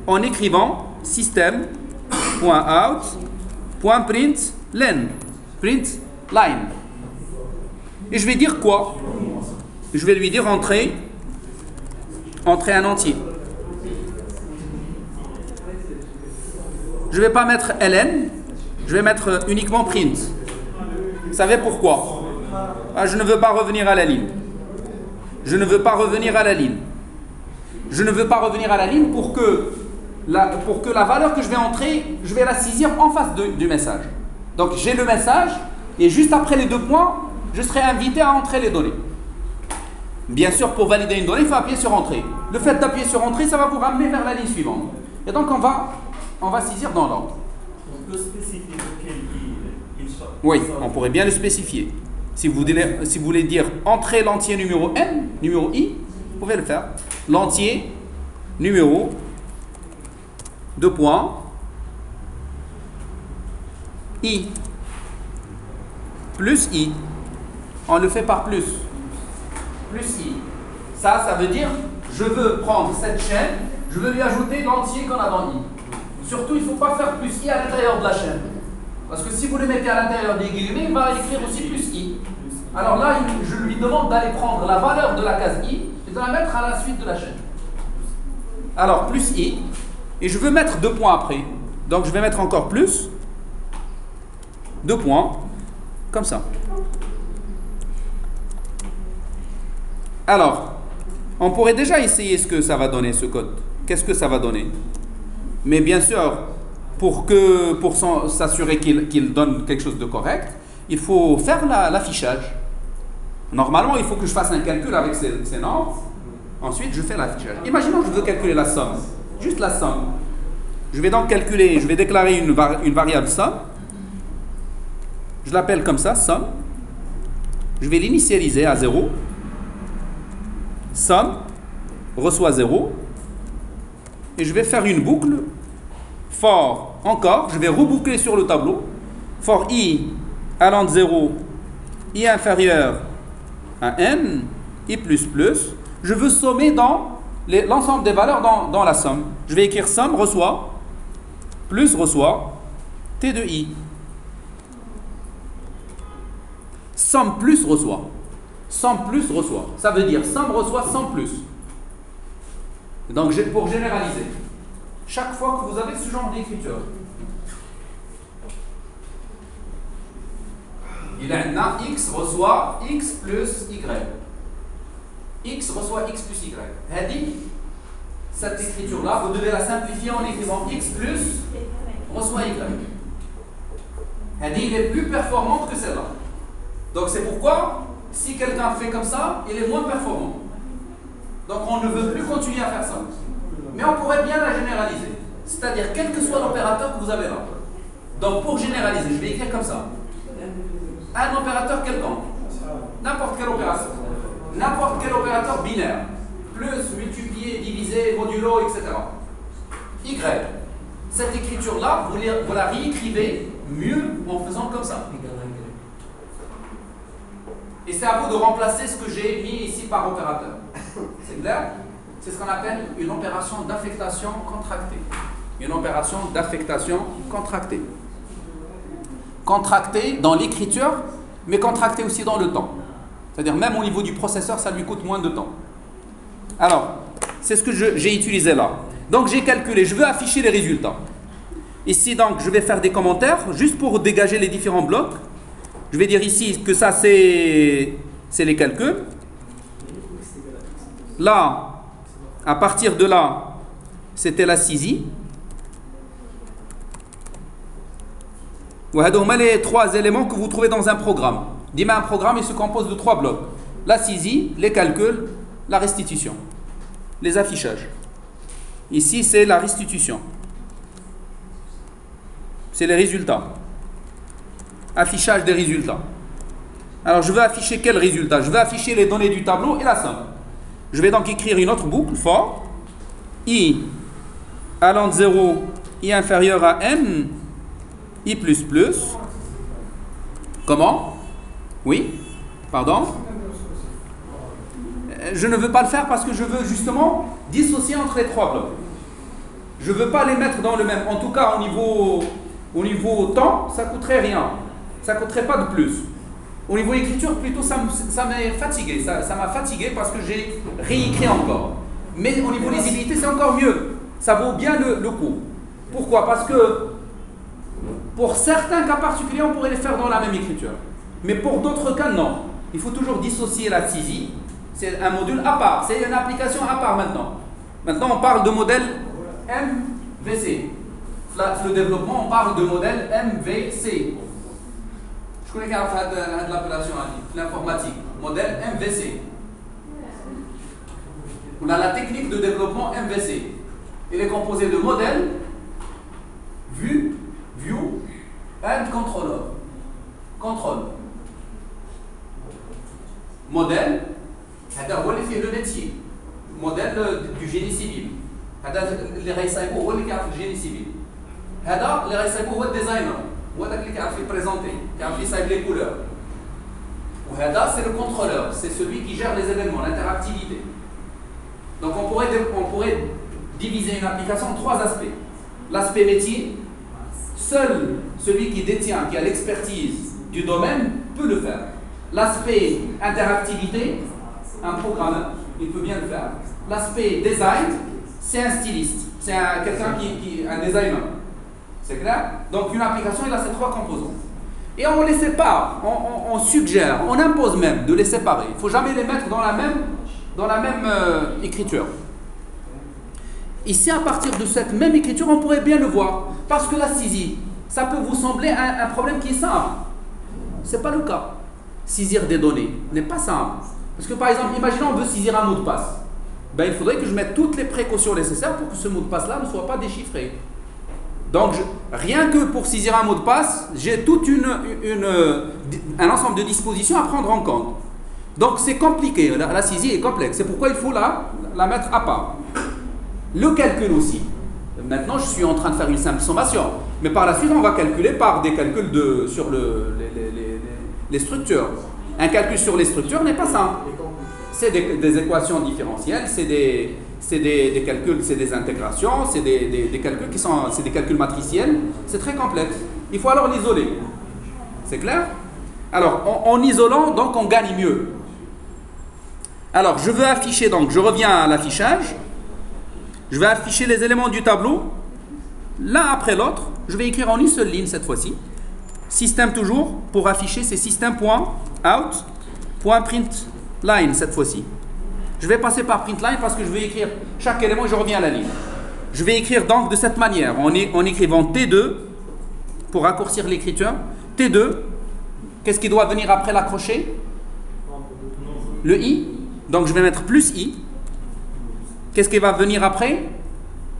en écrivant system.out.println, print line. Et je vais dire quoi? Je vais lui dire entrer un entier. Je ne vais pas mettre ln, je vais mettre uniquement print. Vous savez pourquoi? Je ne veux pas revenir à la ligne. Je ne veux pas revenir à la ligne. Je ne veux pas revenir à la ligne pour que la valeur que je vais entrer, je vais la saisir en face du message. Donc j'ai le message et juste après les deux points, je serai invité à entrer les données. Bien sûr, pour valider une donnée, il faut appuyer sur Entrée. Le fait d'appuyer sur Entrée, ça va vous ramener vers la ligne suivante. Et donc on va saisir dans l'ordre. On peut spécifier lequel il sort. Oui, on pourrait bien le spécifier. Si vous voulez dire entrer l'entier numéro n, numéro i, vous pouvez le faire. L'entier numéro 2 points i plus i. On le fait par plus. Plus i. Ça veut dire je veux prendre cette chaîne, je veux lui ajouter l'entier qu'on a dans i. Surtout, il ne faut pas faire plus i à l'intérieur de la chaîne. Parce que si vous le mettez à l'intérieur des guillemets, il va écrire aussi plus i. Alors là, je lui demande d'aller prendre la valeur de la case i et de la mettre à la suite de la chaîne. Alors, plus i. Et je veux mettre 2 points après. Donc, je vais mettre encore plus 2 points. Comme ça. Alors, on pourrait déjà essayer ce que ça va donner, ce code. Qu'est-ce que ça va donner? Mais bien sûr, pour s'assurer qu'il donne quelque chose de correct, il faut faire l'affichage. Normalement, il faut que je fasse un calcul avec ces normes. Ensuite, je fais l'affichage. Imaginons que je veux calculer la somme. Juste la somme. Je vais donc calculer, je vais déclarer une variable somme. Je l'appelle comme ça, somme. Je vais l'initialiser à 0. Somme reçoit 0. Et je vais faire une boucle. For encore, je vais reboucler sur le tableau. For i allant de 0, i inférieur à n, i plus plus. Je veux sommer dans l'ensemble des valeurs dans la somme. Je vais écrire somme reçoit plus reçoit t de i. Somme plus reçoit. Somme plus reçoit. Ça veut dire somme reçoit 100 plus. Donc pour généraliser, chaque fois que vous avez ce genre d'écriture, il y a x reçoit x plus y. X reçoit x plus y. Cette écriture-là, vous devez la simplifier en écrivant x plus reçoit y. Il est plus performante que celle-là. Donc c'est pourquoi, si quelqu'un fait comme ça, il est moins performant. Donc on ne veut plus continuer à faire ça. Mais on pourrait bien la généraliser. C'est-à-dire, quel que soit l'opérateur que vous avez là. Donc pour généraliser, je vais écrire comme ça. Un opérateur quelconque. N'importe quel opérateur. N'importe quel opérateur binaire. Plus, multiplier, diviser, modulo, etc. Y. Cette écriture-là, vous la réécrivez mieux en faisant comme ça. Et c'est à vous de remplacer ce que j'ai mis ici par opérateur. C'est clair? C'est ce qu'on appelle une opération d'affectation contractée. Une opération d'affectation contractée. Contractée dans l'écriture, mais contractée aussi dans le temps. C'est-à-dire même au niveau du processeur, ça lui coûte moins de temps. Alors, c'est ce que j'ai utilisé là. Donc j'ai calculé, je veux afficher les résultats. Ici donc, je vais faire des commentaires, juste pour dégager les différents blocs. Je vais dire ici que ça c'est les calculs. Là, à partir de là, c'était la saisie. Voilà les 3 éléments que vous trouvez dans un programme. Dis-moi, un programme, il se compose de 3 blocs. La saisie, les calculs, la restitution. Les affichages. Ici, c'est la restitution. C'est les résultats. Affichage des résultats. Alors, je veux afficher quels résultats? Je veux afficher les données du tableau et la somme. Je vais donc écrire une autre boucle, for i allant de 0, i inférieur à n, i plus plus. Comment? Oui? Pardon? Je ne veux pas le faire parce que je veux justement dissocier entre les 3 blocs. Je ne veux pas les mettre dans le même. En tout cas, au niveau temps, ça ne coûterait rien. Ça ne coûterait pas de plus. Au niveau écriture, plutôt, ça m'a fatigué. Ça m'a fatigué parce que j'ai réécrit encore. Mais au niveau lisibilité, c'est encore mieux. Ça vaut bien le coup. Pourquoi? Parce que pour certains cas particuliers, on pourrait les faire dans la même écriture. Mais pour d'autres cas, non. Il faut toujours dissocier la saisie. C'est un module à part. C'est une application à part maintenant. Maintenant, on parle de modèle MVC. Le développement, on parle de modèle MVC. Je connais qu'à faire de l'appellation l'informatique. Modèle MVC. On a la technique de développement MVC. Il est composé de modèle, view, and controller. Contrôle. Modèle, c'est le métier. Modèle du génie civil. Les Raïsaïko, c'est le génie civil. Les Raïsaïko, c'est le designer. C'est qui a fait présenter, qui a fait les couleurs. C'est le contrôleur, c'est celui qui gère les événements, l'interactivité. Donc on pourrait diviser une application en 3 aspects. L'aspect métier, seul celui qui détient, qui a l'expertise du domaine peut le faire. L'aspect interactivité, un programmeur, il peut bien le faire. L'aspect design, c'est un styliste, c'est quelqu'un un designer. C'est clair? Donc une application, il a ces 3 composants. Et on les sépare, on suggère, on impose même de les séparer. Il ne faut jamais les mettre dans la même écriture. Ici, à partir de cette même écriture, on pourrait bien le voir. Parce que la saisie, ça peut vous sembler un problème qui est simple. Ce n'est pas le cas. Saisir des données n'est pas simple. Parce que par exemple, imaginons on veut saisir un mot de passe. Ben, il faudrait que je mette toutes les précautions nécessaires pour que ce mot de passe-là ne soit pas déchiffré. Donc, rien que pour saisir un mot de passe, j'ai tout un ensemble de dispositions à prendre en compte. Donc, c'est compliqué. La saisie est complexe. C'est pourquoi il faut la mettre à part. Le calcul aussi. Maintenant, je suis en train de faire une simple sommation. Mais par la suite, on va calculer par des calculs sur les structures. Un calcul sur les structures n'est pas simple. C'est des équations différentielles, c'est des calculs, c'est des intégrations, c'est des calculs c'est des calculs matriciels. C'est très complexe. Il faut alors l'isoler. C'est clair? Alors, en isolant, donc, on gagne mieux. Alors, je veux afficher, donc, je reviens à l'affichage. Je vais afficher les éléments du tableau, l'un après l'autre. Je vais écrire en une seule ligne cette fois-ci. Système toujours, pour afficher, c'est système.out.println cette fois-ci. Je vais passer par println parce que je vais écrire chaque élément et je reviens à la ligne. Je vais écrire donc de cette manière, en écrivant T2, pour raccourcir l'écriture. T2, qu'est-ce qui doit venir après l'accroché? Le I. Donc je vais mettre plus I. Qu'est-ce qui va venir après?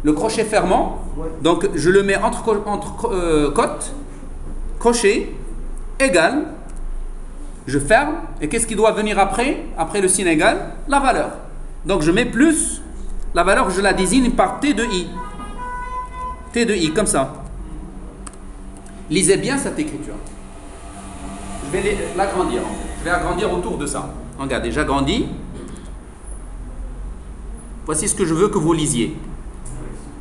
Le crochet fermant. Donc je le mets entre cotes, crochet, égal. Je ferme. Et qu'est-ce qui doit venir après? Après le signe égal, la valeur. Donc je mets plus. La valeur, je la désigne par T de I. T de I, comme ça. Lisez bien cette écriture. Je vais l'agrandir. Je vais agrandir autour de ça. Regardez, j'agrandis. Voici ce que je veux que vous lisiez.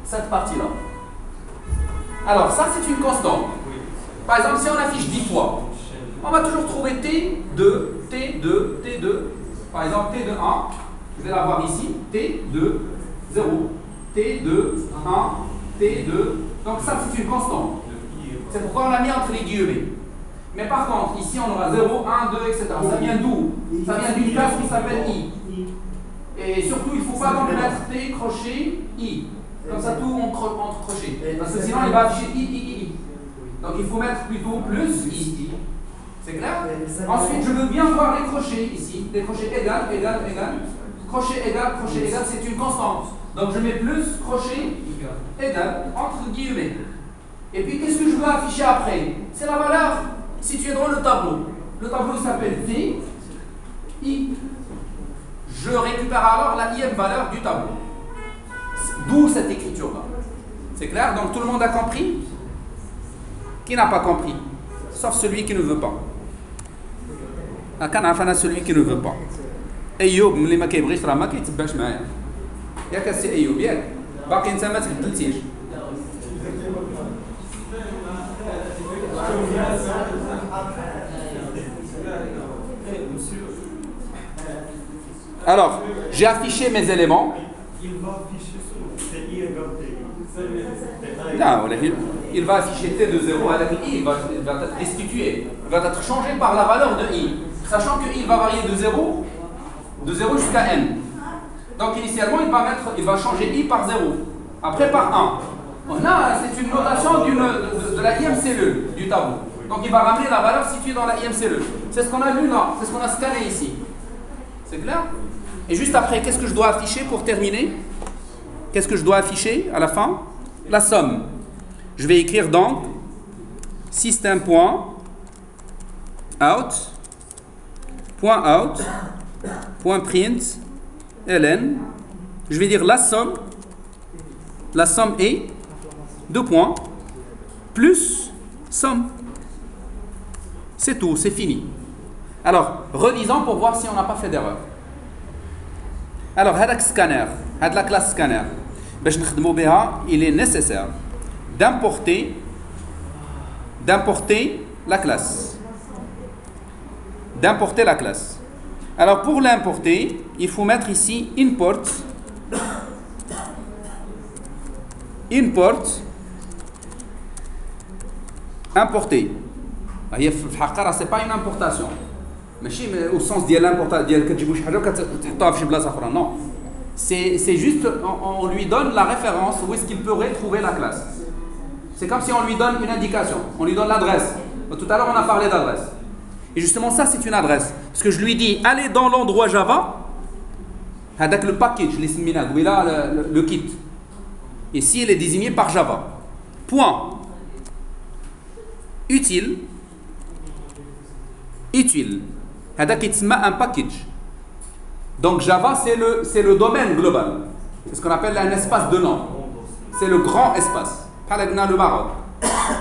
Cette partie-là. Alors, ça, c'est une constante. Par exemple, si on affiche 10 fois, on va toujours trouver T2, T2, T2. Par exemple, T2, 1. Je vais l'avoir ici. T2, 0. T2, 1. T2. Donc, ça, c'est une constante. C'est pourquoi on l'a mis entre les guillemets. Mais par contre, ici, on aura 0, 1, 2, etc. Ça vient d'où? Ça vient d'une classe qui s'appelle I. Et surtout, il ne faut pas donc mettre T, crochet, I. Comme ça, tout entre crochets. Parce que sinon, il va afficher I. Donc, il faut mettre plutôt plus I. C'est clair? Ensuite, je veux bien voir les crochets ici. Les crochets égal. Crochet égal, c'est une constante. Donc, je mets plus, crochet, égal, entre guillemets. Et puis, qu'est-ce que je veux afficher après? C'est la valeur située dans le tableau. Le tableau s'appelle T, I. Je récupère alors la ième valeur du tableau. D'où cette écriture-là. C'est clair? Donc tout le monde a compris? Qui n'a pas compris? Sauf celui qui ne veut pas. Celui qui ne veut pas. Ayoub, اللي ما كيبغيش راه ما كيتبعش معايا. ياك السي أيوب ياك؟ باقي أنت ما تبدلتيش. Alors, j'ai affiché mes éléments. Il va afficher sur T égale T. Non, il va afficher T de 0 avec I, il va être restitué. Il va être changé par la valeur de I. Sachant que I va varier de 0 jusqu'à N. Donc initialement, il va changer I par 0. Après par 1. Là, c'est une notation de la ième cellule du tableau. Donc il va ramener la valeur située dans la ième cellule. C'est ce qu'on a vu là, c'est ce qu'on a scanné ici. C'est clair? Et juste après, qu'est-ce que je dois afficher pour terminer? qu'est-ce que je dois afficher à la fin? La somme. Je vais écrire donc system.out.print ln. Je vais dire la somme est 2 points plus somme. C'est tout, c'est fini. Alors, relisons pour voir si on n'a pas fait d'erreur. Alors, هذاك scanner, هذه la classe scanner, باش نخدموا بها, il est nécessaire d'importer la classe. D'importer la classe. Alors, pour l'importer, il faut mettre ici import importer. هي في الحقيقة c'est pas une importation. ماشي au sens ديال l'importation ديال كتجيبوا شي حاجة وكتحطوها في شي بلاصة أخرى. Non. C'est juste, on lui donne la référence où est-ce qu'il peut retrouver la classe. C'est comme si on lui donne une indication, on lui donne l'adresse. Tout à l'heure, on a parlé d'adresse. Et justement, ça, c'est une adresse. Parce que je lui dis, allez dans l'endroit Java, avec le package, le kit. Ici, il est désigné par Java. Point. Utile. Avec un package. Donc Java, c'est le domaine global. C'est ce qu'on appelle un espace de nom. C'est le grand espace. Le Maroc.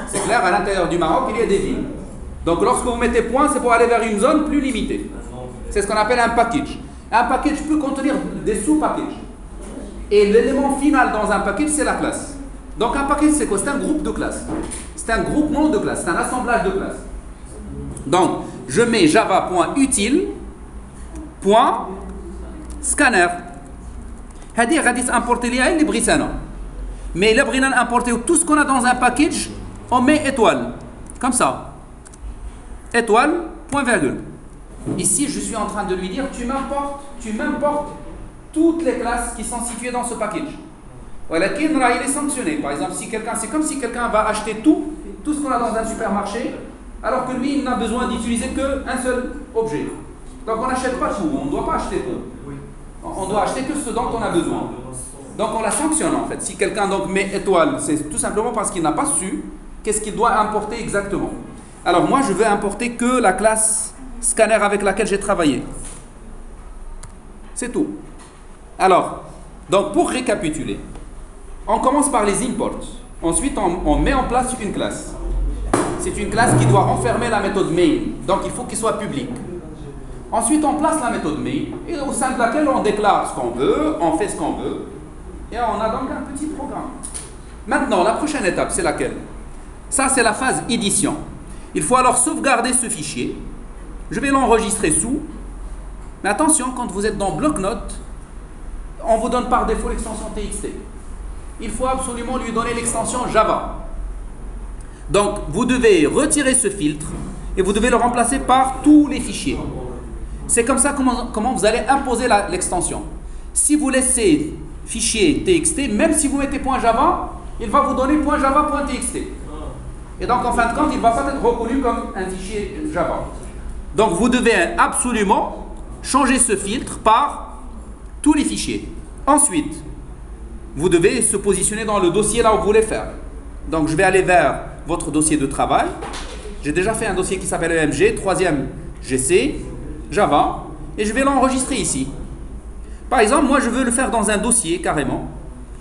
C'est clair, à l'intérieur du Maroc, il y a des villes. Donc lorsque vous mettez point, c'est pour aller vers une zone plus limitée. C'est ce qu'on appelle un package. Un package peut contenir des sous-packages. Et l'élément final dans un package, c'est la classe. Donc un package, c'est quoi? C'est un groupe de classes. C'est un groupement de classes. C'est un assemblage de classes. Donc, je mets java.utile.scanner. هذه غادي تimporter ليها اللي بغيت انا. Mais là, on a importé tout ce qu'on a dans un package, on met étoile. Comme ça. Étoile, point virgule. Ici, je suis en train de lui dire, tu m'importes toutes les classes qui sont situées dans ce package. Voilà, il est sanctionné. Par exemple, c'est comme si quelqu'un va acheter tout ce qu'on a dans un supermarché, alors que lui, il n'a besoin d'utiliser qu'un seul objet. Donc, on n'achète pas tout, on ne doit pas acheter tout. On doit acheter que ce dont on a besoin. Donc on la sanctionne en fait. Si quelqu'un donc met étoile, c'est tout simplement parce qu'il n'a pas su qu'est-ce qu'il doit importer exactement. Alors moi je veux importer que la classe scanner avec laquelle j'ai travaillé. C'est tout. Alors, donc pour récapituler, on commence par les imports. Ensuite on met en place une classe. C'est une classe qui doit renfermer la méthode main. Donc il faut qu'il soit public. Ensuite on place la méthode main et au sein de laquelle on déclare ce qu'on veut, on fait ce qu'on veut. Et on a donc un petit programme. Maintenant, la prochaine étape, c'est laquelle? Ça, c'est la phase édition. Il faut alors sauvegarder ce fichier. Je vais l'enregistrer sous. Mais attention, quand vous êtes dans bloc-notes, on vous donne par défaut l'extension TXT. Il faut absolument lui donner l'extension Java. Donc, vous devez retirer ce filtre et vous devez le remplacer par tous les fichiers. C'est comme ça comment vous allez imposer l'extension. Si vous laissez fichier TXT, même si vous mettez .java, il va vous donner .java.txt. Et donc en fin de compte, il ne va pas être reconnu comme un fichier Java. Donc vous devez absolument changer ce filtre par tous les fichiers. Ensuite, vous devez se positionner dans le dossier là où vous voulez faire. Donc je vais aller vers votre dossier de travail. J'ai déjà fait un dossier qui s'appelle EMG, troisième GC, Java, et je vais l'enregistrer ici. Par exemple, moi je veux le faire dans un dossier carrément.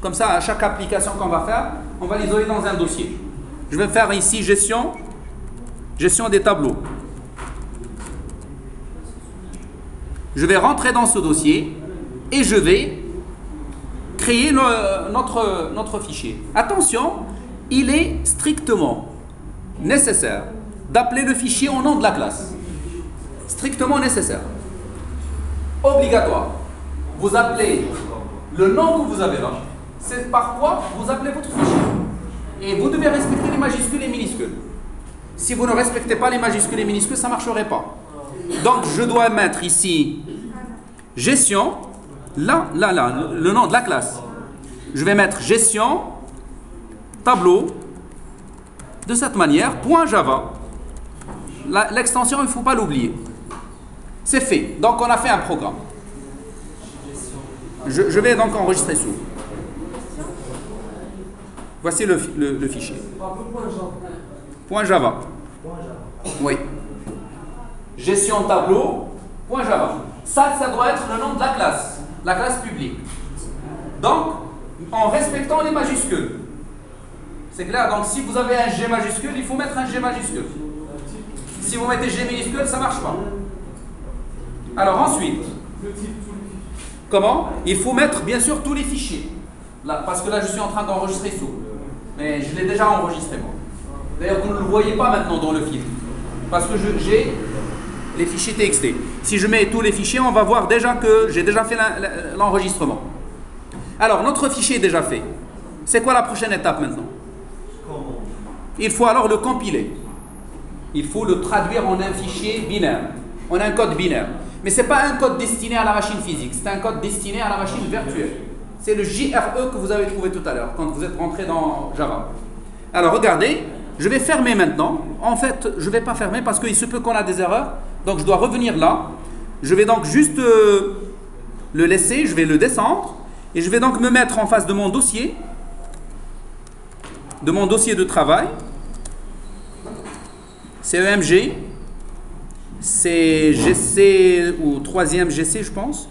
Comme ça, à chaque application qu'on va faire, on va l'isoler dans un dossier. Je vais faire ici gestion des tableaux. Je vais rentrer dans ce dossier et je vais créer notre fichier. Attention, il est strictement nécessaire d'appeler le fichier au nom de la classe. Strictement nécessaire. Obligatoire. Vous appelez le nom que vous avez là, c'est par quoi vous appelez votre fichier. Et vous devez respecter les majuscules et minuscules. Si vous ne respectez pas les majuscules et minuscules, ça ne marcherait pas. Donc je dois mettre ici gestion, là, le nom de la classe. Je vais mettre gestion, tableau, de cette manière, .java. L'extension, il ne faut pas l'oublier. C'est fait. Donc on a fait un programme. Je vais donc enregistrer sous. Voici le fichier. Point Java. Oui. Gestion tableau. Point Java. Ça doit être le nom de la classe publique. Donc, en respectant les majuscules. C'est clair? Donc, si vous avez un G majuscule, il faut mettre un G majuscule. Si vous mettez G minuscule, ça ne marche pas. Alors ensuite, comment? Il faut mettre bien sûr tous les fichiers. Là, parce que là, je suis en train d'enregistrer tout. Mais je l'ai déjà enregistré moi. D'ailleurs, vous ne le voyez pas maintenant dans le filtre. Parce que j'ai les fichiers TXT. Si je mets tous les fichiers, on va voir déjà que j'ai déjà fait l'enregistrement. Alors, notre fichier est déjà fait. C'est quoi la prochaine étape maintenant? Il faut alors le compiler. Il faut le traduire en un fichier binaire, en un code binaire. Mais ce n'est pas un code destiné à la machine physique, c'est un code destiné à la machine virtuelle. C'est le JRE que vous avez trouvé tout à l'heure, quand vous êtes rentré dans Java. Alors regardez, je vais fermer maintenant. En fait, je ne vais pas fermer parce qu'il se peut qu'on a des erreurs. Donc je dois revenir là. Je vais donc juste le laisser, je vais le descendre. Et je vais donc me mettre en face de mon dossier de travail. CEMG. C'est GC ou 3e GC, je pense.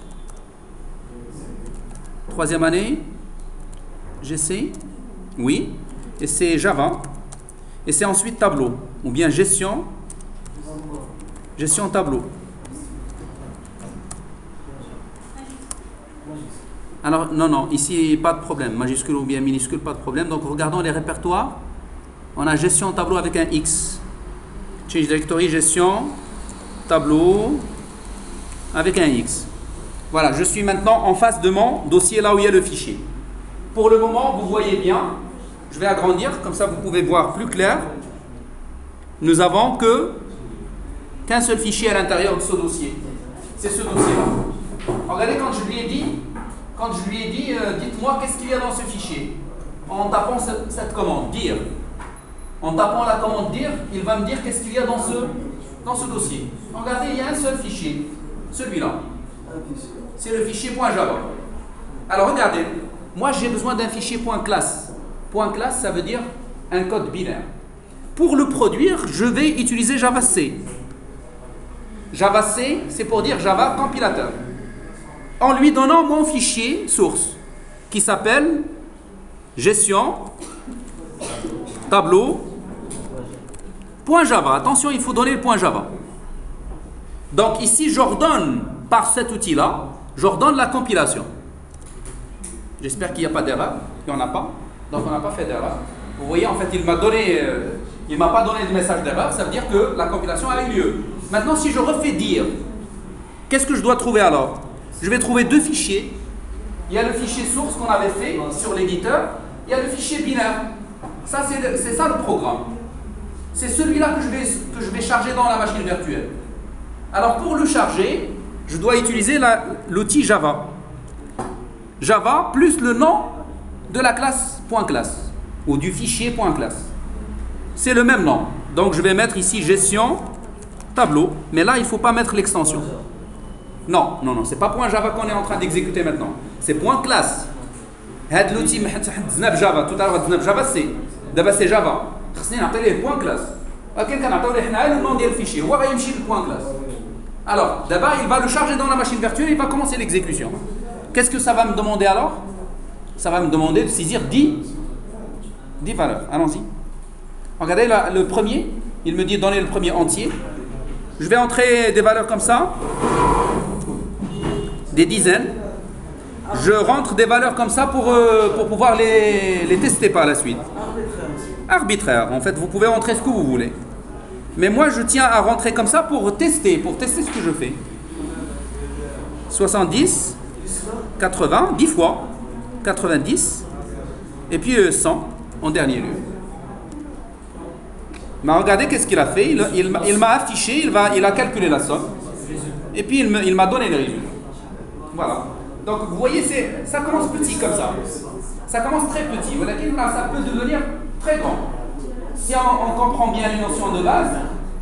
3e année. GC. Oui. Et c'est Java. Et c'est ensuite tableau. Ou bien gestion tableau. Alors, non, ici, pas de problème. Majuscule ou bien minuscule, pas de problème. Donc, regardons les répertoires. On a gestion tableau avec un X. Change directory, gestion tableau avec un X. Voilà, je suis maintenant en face de mon dossier, là où il y a le fichier. Pour le moment, vous voyez bien. Je vais agrandir, comme ça vous pouvez voir plus clair. Nous avons qu'un seul fichier à l'intérieur de ce dossier. C'est ce dossier-là. Regardez, quand je lui ai dit, dites-moi qu'est-ce qu'il y a dans ce fichier. En tapant cette commande, dire. En tapant la commande dire, il va me dire qu'est-ce qu'il y a dans ce dossier. Regardez, il y a un seul fichier. Celui-là. C'est le fichier .java. Alors regardez, moi j'ai besoin d'un fichier .class. .class, ça veut dire un code binaire. Pour le produire, je vais utiliser Java C. Java C, c'est pour dire Java compilateur. En lui donnant mon fichier source, qui s'appelle gestion tableau .java. Attention, il faut donner le .java. Donc ici, j'ordonne par cet outil-là, j'ordonne la compilation. J'espère qu'il n'y a pas d'erreur. Il n'y en a pas. Donc on n'a pas fait d'erreur. Vous voyez, en fait, il ne m'a pas donné de message d'erreur. Ça veut dire que la compilation a eu lieu. Maintenant, si je refais dire, qu'est-ce que je dois trouver alors? Je vais trouver deux fichiers. Il y a le fichier source qu'on avait fait sur l'éditeur. Il y a le fichier binaire. Ça, c'est ça le programme. C'est celui-là que je vais charger dans la machine virtuelle. Alors pour le charger, je dois utiliser l'outil Java. Java plus le nom de la classe .class ou du fichier .class. C'est le même nom. Donc je vais mettre ici gestion tableau, mais là il ne faut pas mettre l'extension. Non, c'est pas .java qu'on est en train d'exécuter maintenant. C'est .class. هذا l'outil ذنب Java tout à l'heure ذنب Java C. دابا c'est Java. خصني نعطي ليه .class. ولكن كنعطيو ليه حنا le nom ديال الفيشي هو غيمشي .class. Alors, d'abord il va le charger dans la machine virtuelle et il va commencer l'exécution. Qu'est-ce que ça va me demander alors? Ça va me demander de saisir 10 valeurs. Allons-y. Regardez le premier. Il me dit donner le premier entier. Je vais entrer des valeurs comme ça. Des dizaines. Je rentre des valeurs comme ça pour pouvoir les tester par la suite. Arbitraire. En fait, vous pouvez rentrer ce que vous voulez. Mais moi, je tiens à rentrer comme ça pour tester ce que je fais. 70, 80, 10 fois, 90, et puis 100 en dernier lieu. Mais regardez qu'est-ce qu'il a fait. Il m'a affiché, il a calculé la somme, et puis il m'a donné le résultat. Voilà. Donc vous voyez, ça commence petit comme ça. Ça commence très petit. Ça peut devenir très grand. Si on comprend bien les notions de base,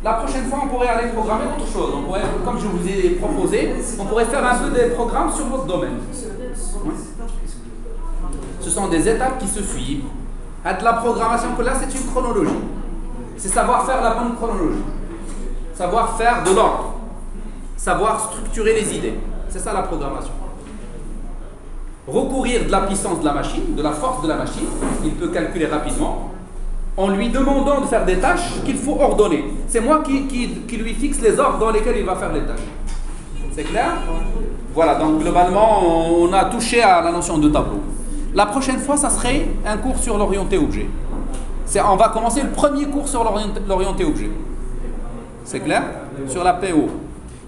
la prochaine fois on pourrait aller programmer autre chose. On pourrait, comme je vous ai proposé, on pourrait faire un peu des programmes sur votre domaine. Oui. Ce sont des étapes qui se suivent. La programmation que là, c'est une chronologie. C'est savoir faire la bonne chronologie. Savoir faire de l'ordre. Savoir structurer les idées. C'est ça la programmation. Recourir de la puissance de la machine, de la force de la machine, il peut calculer rapidement, en lui demandant de faire des tâches qu'il faut ordonner. C'est moi qui lui fixe les ordres dans lesquels il va faire les tâches. C'est clair? Voilà, donc globalement, on a touché à la notion de tableau. La prochaine fois, ça serait un cours sur l'orienté objet. On va commencer le premier cours sur l'orienté objet. C'est clair? Sur la PO.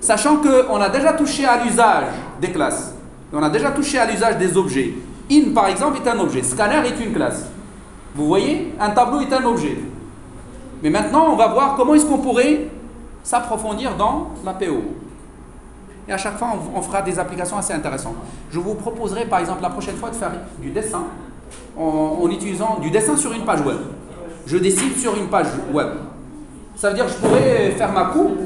Sachant qu'on a déjà touché à l'usage des classes. On a déjà touché à l'usage des objets. In, par exemple, est un objet. Scanner est une classe. Vous voyez? Un tableau est un objet. Mais maintenant, on va voir comment est-ce qu'on pourrait s'approfondir dans la PO. Et à chaque fois, on fera des applications assez intéressantes. Je vous proposerai, par exemple, la prochaine fois de faire du dessin en utilisant du dessin sur une page web. Je dessine sur une page web. Ça veut dire que je pourrais faire ma coupe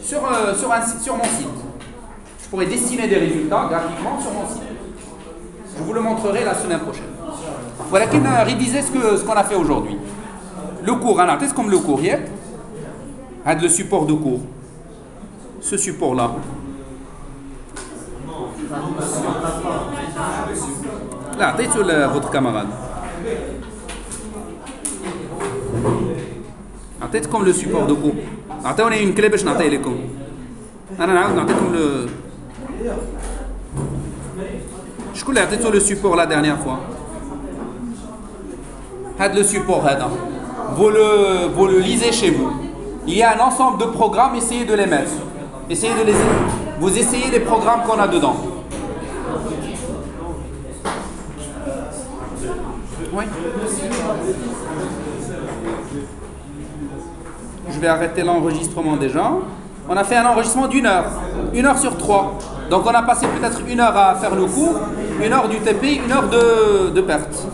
sur mon site. Je pourrais dessiner des résultats graphiquement sur mon site. Je vous le montrerai la semaine prochaine. Voilà qu'on a révisé ce qu'on a fait aujourd'hui. Le cours, c'est comme le cours, le support de cours. Ce support-là. Là, votre camarade. Peut-être comme le support de cours. On a une clé pour vous donner. comme le. Je vous ai le support la dernière fois. Le support, vous le lisez chez vous. Il y a un ensemble de programmes, essayez de les mettre. Vous essayez les programmes qu'on a dedans. Oui. Je vais arrêter l'enregistrement déjà. On a fait un enregistrement d'1 heure. 1 heure sur 3. Donc on a passé peut-être 1 heure à faire le cours, 1 heure du TP, 1 heure de perte.